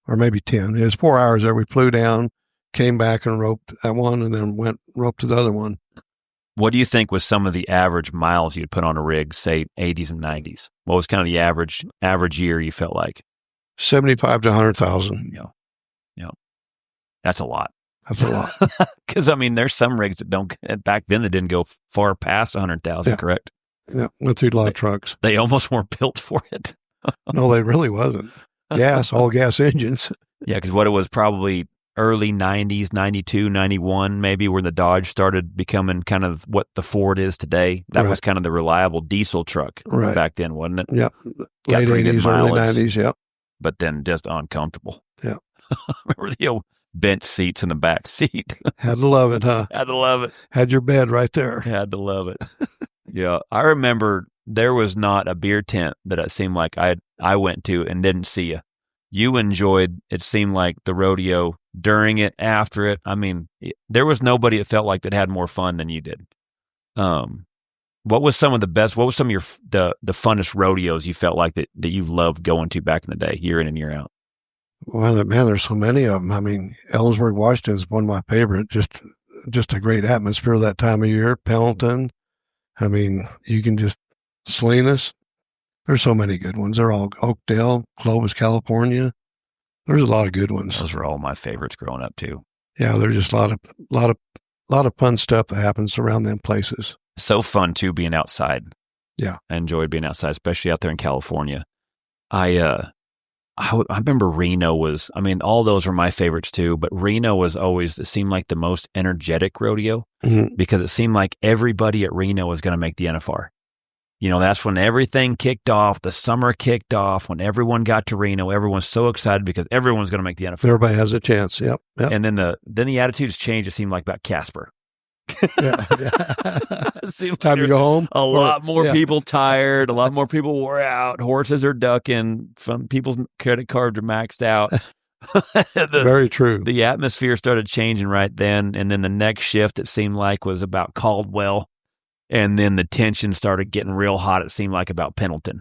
F: Or maybe 10. It was 4 hours there. We flew down, came back and roped at one, and then roped to the other one.
E: What do you think was some of the average miles you'd put on a rig, say 80s and 90s? What was kind of the average year you felt like?
F: 75 to 100,000.
E: Yeah. That's a lot.
F: That's a lot.
E: Because, I mean, there's some rigs that don't, back then, that didn't go far past 100,000, correct?
F: Yeah, went through a lot of trucks.
E: They almost weren't built for it.
F: No, they really wasn't. All gas engines.
E: Yeah, because what it was probably early 90s, 92, 91, maybe, where the Dodge started becoming kind of what the Ford is today. That was kind of the reliable diesel truck back then, wasn't it?
F: Yep. Late 80s, early 90s, yep.
E: But then just uncomfortable.
F: Yeah.
E: Remember the old bench seats in the back seat?
F: Had to love it, huh?
E: Had to love it.
F: Had your bed right there.
E: Had to love it. Yeah. I remember there was not a beer tent that it seemed like I went to and didn't see you. You enjoyed, it seemed like, the rodeo during it, after it. I mean, there was nobody it felt like that had more fun than you did. What was some of the best, what was some of your, the funnest rodeos you felt like that you loved going to back in the day, year in and year out?
F: Well, man, there's so many of them. I mean, Ellensburg, Washington is one of my favorite. Just a great atmosphere that time of year. Pendleton. I mean, you can just, Salinas. There's so many good ones. They're all Oakdale, Clovis, California. There's a lot of good ones.
E: Those were all my favorites growing up too.
F: Yeah, there's just a lot of fun stuff that happens around them places.
E: So fun too, being outside.
F: Yeah,
E: I enjoyed being outside, especially out there in California. I remember Reno was. I mean, all those were my favorites too. But Reno was always, it seemed like, the most energetic rodeo because it seemed like everybody at Reno was going to make the NFR. You know, that's when everything kicked off. The summer kicked off when everyone got to Reno. Everyone's so excited because everyone's going to make the NFL.
F: Everybody has a chance. Yep.
E: And then the attitudes changed. It seemed like about Casper.
F: Yeah.
E: It
F: Time to go home.
E: A lot more people tired. A lot more people wore out. Horses are ducking. Some people's credit cards are maxed out.
F: Very true.
E: The atmosphere started changing right then. And then the next shift, it seemed like, was about Caldwell. And then the tension started getting real hot, it seemed like, about Pendleton.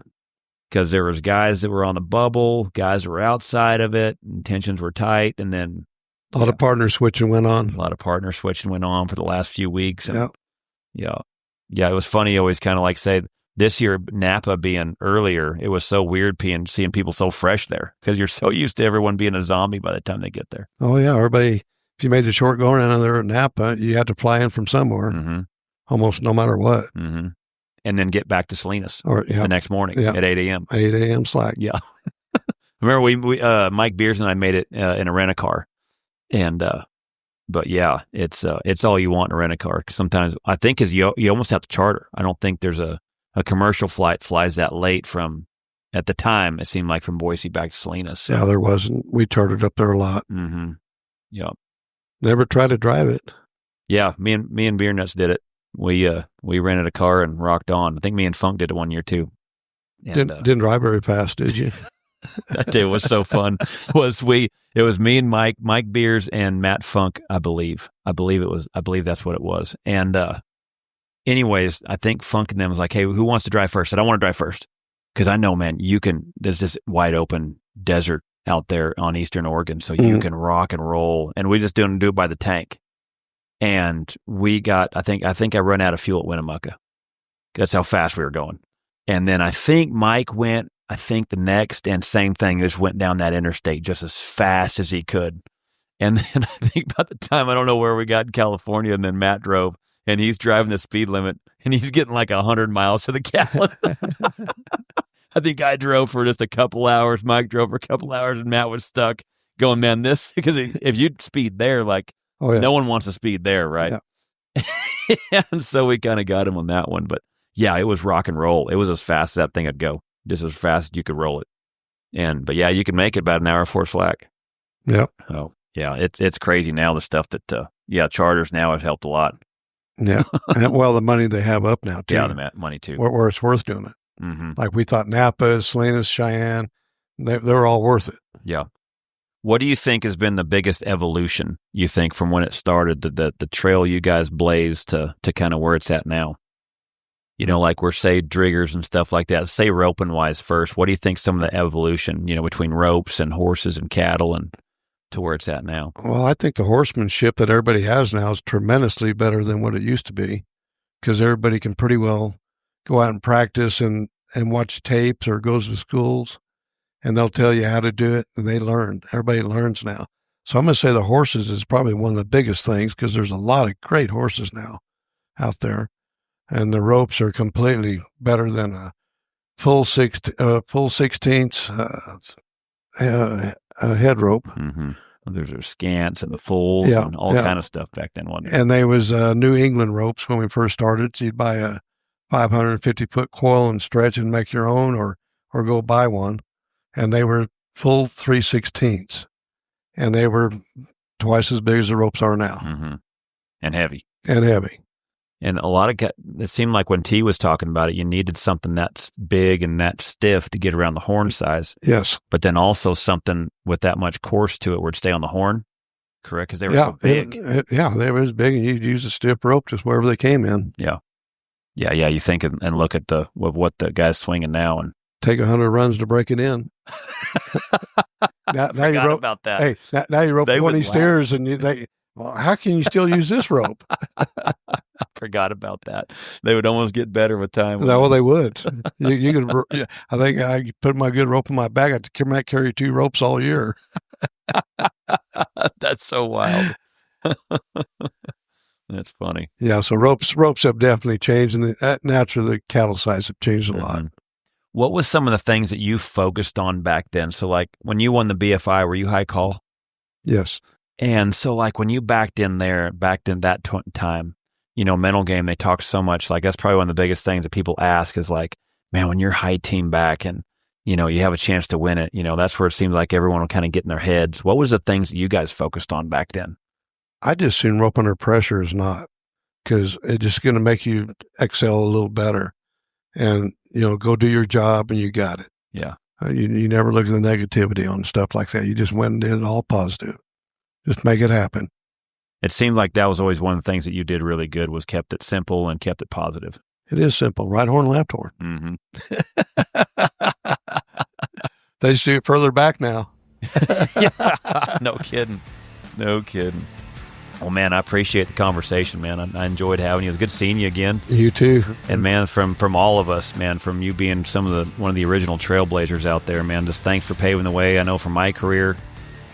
E: Because there was guys that were on the bubble, guys that were outside of it, and tensions were tight. And then
F: a lot of partner switching went on.
E: A lot of partner switching went on for the last few weeks. And yeah, it was funny. I always kind of like say, this year, Napa being earlier, it was so weird seeing people so fresh there because you're so used to everyone being a zombie by the time they get there.
F: Oh, yeah. Everybody, if you made the short going out of there at Napa, you had to fly in from somewhere. Almost no matter what.
E: And then get back to Salinas the next morning at 8 a.m.
F: 8 a.m. slack.
E: Yeah. Remember, we Mike Beers and I made it in a rent-a-car. And, but yeah, it's all you want in a rent-a-car. Cause sometimes I think you almost have to charter. I don't think there's a commercial flight flies that late from, at the time, it seemed like, from Boise back to Salinas. So.
F: Yeah, there wasn't. We chartered up there a lot.
E: Yeah.
F: Never tried to drive it.
E: Yeah. Me and Beer Nuts did it. We rented a car and rocked on. I think me and Funk did it one year too. And,
F: didn't drive very fast, did you?
E: That day was so fun. It was me and Mike Beers and Matt Funk, I believe that's what it was. And anyways, I think Funk and them was like, hey, who wants to drive first? I don't want to drive first. Because I know, man, there's this wide open desert out there on Eastern Oregon, so you can rock and roll. And we just didn't do it by the tank. And we got, I think I run out of fuel at Winnemucca. That's how fast we were going. And then I think Mike went, the next, and same thing, just went down that interstate just as fast as he could. And then I think by the time, I don't know where we got in California, and then Matt drove, and he's driving the speed limit, and he's getting like 100 miles to the gallon. I think I drove for just a couple hours. Mike drove for a couple hours, and Matt was stuck going, man, because if you speed there, like, no one wants to speed there, right? Yeah. And so we kind of got him on that one. But yeah, it was rock and roll. It was as fast as that thing would go, just as fast as you could roll it. But yeah, you can make it about an hour before slack.
F: Yep.
E: Oh, yeah, it's crazy now, the stuff that, charters now have helped a lot.
F: Yeah. Well, the money they have up now, too.
E: Yeah, the money, too.
F: Where it's worth doing it. Like we thought Napa, Salinas, Cheyenne, they're all worth it.
E: Yeah. What do you think has been the biggest evolution, you think, from when it started, the trail you guys blazed to kind of where it's at now? You know, like we're, say, driggers and stuff like that. Say roping-wise first. What do you think some of the evolution, between ropes and horses and cattle and to where it's at now?
F: Well, I think the horsemanship that everybody has now is tremendously better than what it used to be because everybody can pretty well go out and practice and watch tapes or goes to schools. And they'll tell you how to do it, and they learn. Everybody learns now. So I'm going to say the horses is probably one of the biggest things because there's a lot of great horses now out there. And the ropes are completely better than a full 16th head rope.
E: Mm-hmm. There's a scants and the fulls and all kind of stuff back then, wasn't it?
F: And they was New England ropes when we first started. So you'd buy a 550-foot coil and stretch and make your own or go buy one. And they were full 3/16. And they were twice as big as the ropes are now.
E: Mm-hmm. And heavy.
F: And
E: a lot of it seemed like when T was talking about it, you needed something that's big and that stiff to get around the horn size.
F: Yes.
E: But then also something with that much course to it where it'd stay on the horn. Correct? Because they were so big.
F: They were as big, and you'd use a stiff rope just wherever they came in.
E: Yeah. You think and look at what the guy's swinging now and
F: take 100 runs to break it in.
E: now you rope about that.
F: Hey, now you rope 20 stairs, and how can you still use this rope?
E: I forgot about that. They would almost get better with time.
F: No, they would. You could. I think I put my good rope in my bag. I might carry 2 ropes all year.
E: That's so wild. That's funny.
F: Yeah, so ropes have definitely changed, and naturally the cattle size have changed a lot.
E: What was some of the things that you focused on back then? So, like when you won the BFI, were you high call?
F: Yes.
E: And so, like when you backed in that time, mental game, they talk so much. Like that's probably one of the biggest things that people ask is like, man, when you're high team back and you have a chance to win it, that's where it seemed like everyone would kind of get in their heads. What was the things that you guys focused on back then?
F: I just seen rope under pressure is not, because it's just going to make you excel a little better, and go do your job and you got it.
E: Yeah.
F: You never look at the negativity on stuff like that. You just went and did it all positive. Just make it happen.
E: It seemed like that was always one of the things that you did really good was kept it simple and kept it positive.
F: It is simple. Right horn, left horn.
E: Mm-hmm.
F: They just do it further back now.
E: Yeah. No kidding. Well, man, I appreciate the conversation, man. I enjoyed having you. It was good seeing you again.
F: You too.
E: And man, from all of us, man, from you being one of the original trailblazers out there, man, just thanks for paving the way. I know for my career,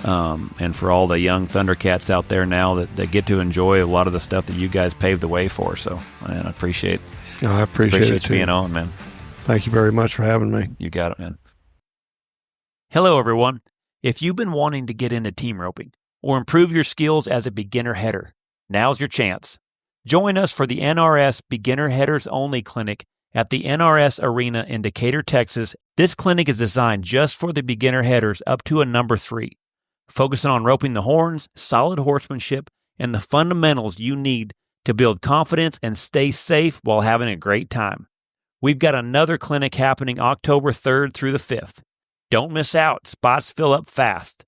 E: and for all the young Thundercats out there now that get to enjoy a lot of the stuff that you guys paved the way for. So, man, I appreciate
F: it
E: you
F: too.
E: being on, man.
F: Thank you very much for having me.
E: You got it, man. Hello, everyone. If you've been wanting to get into team roping or improve your skills as a beginner header, now's your chance. Join us for the NRS Beginner Headers Only Clinic at the NRS Arena in Decatur, Texas. This clinic is designed just for the beginner headers up to a number 3, focusing on roping the horns, solid horsemanship, and the fundamentals you need to build confidence and stay safe while having a great time. We've got another clinic happening October 3rd through the 5th. Don't miss out. Spots fill up fast.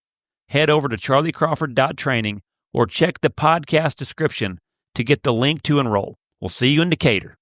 E: Head over to charlycrawford.training or check the podcast description to get the link to enroll. We'll see you in Decatur.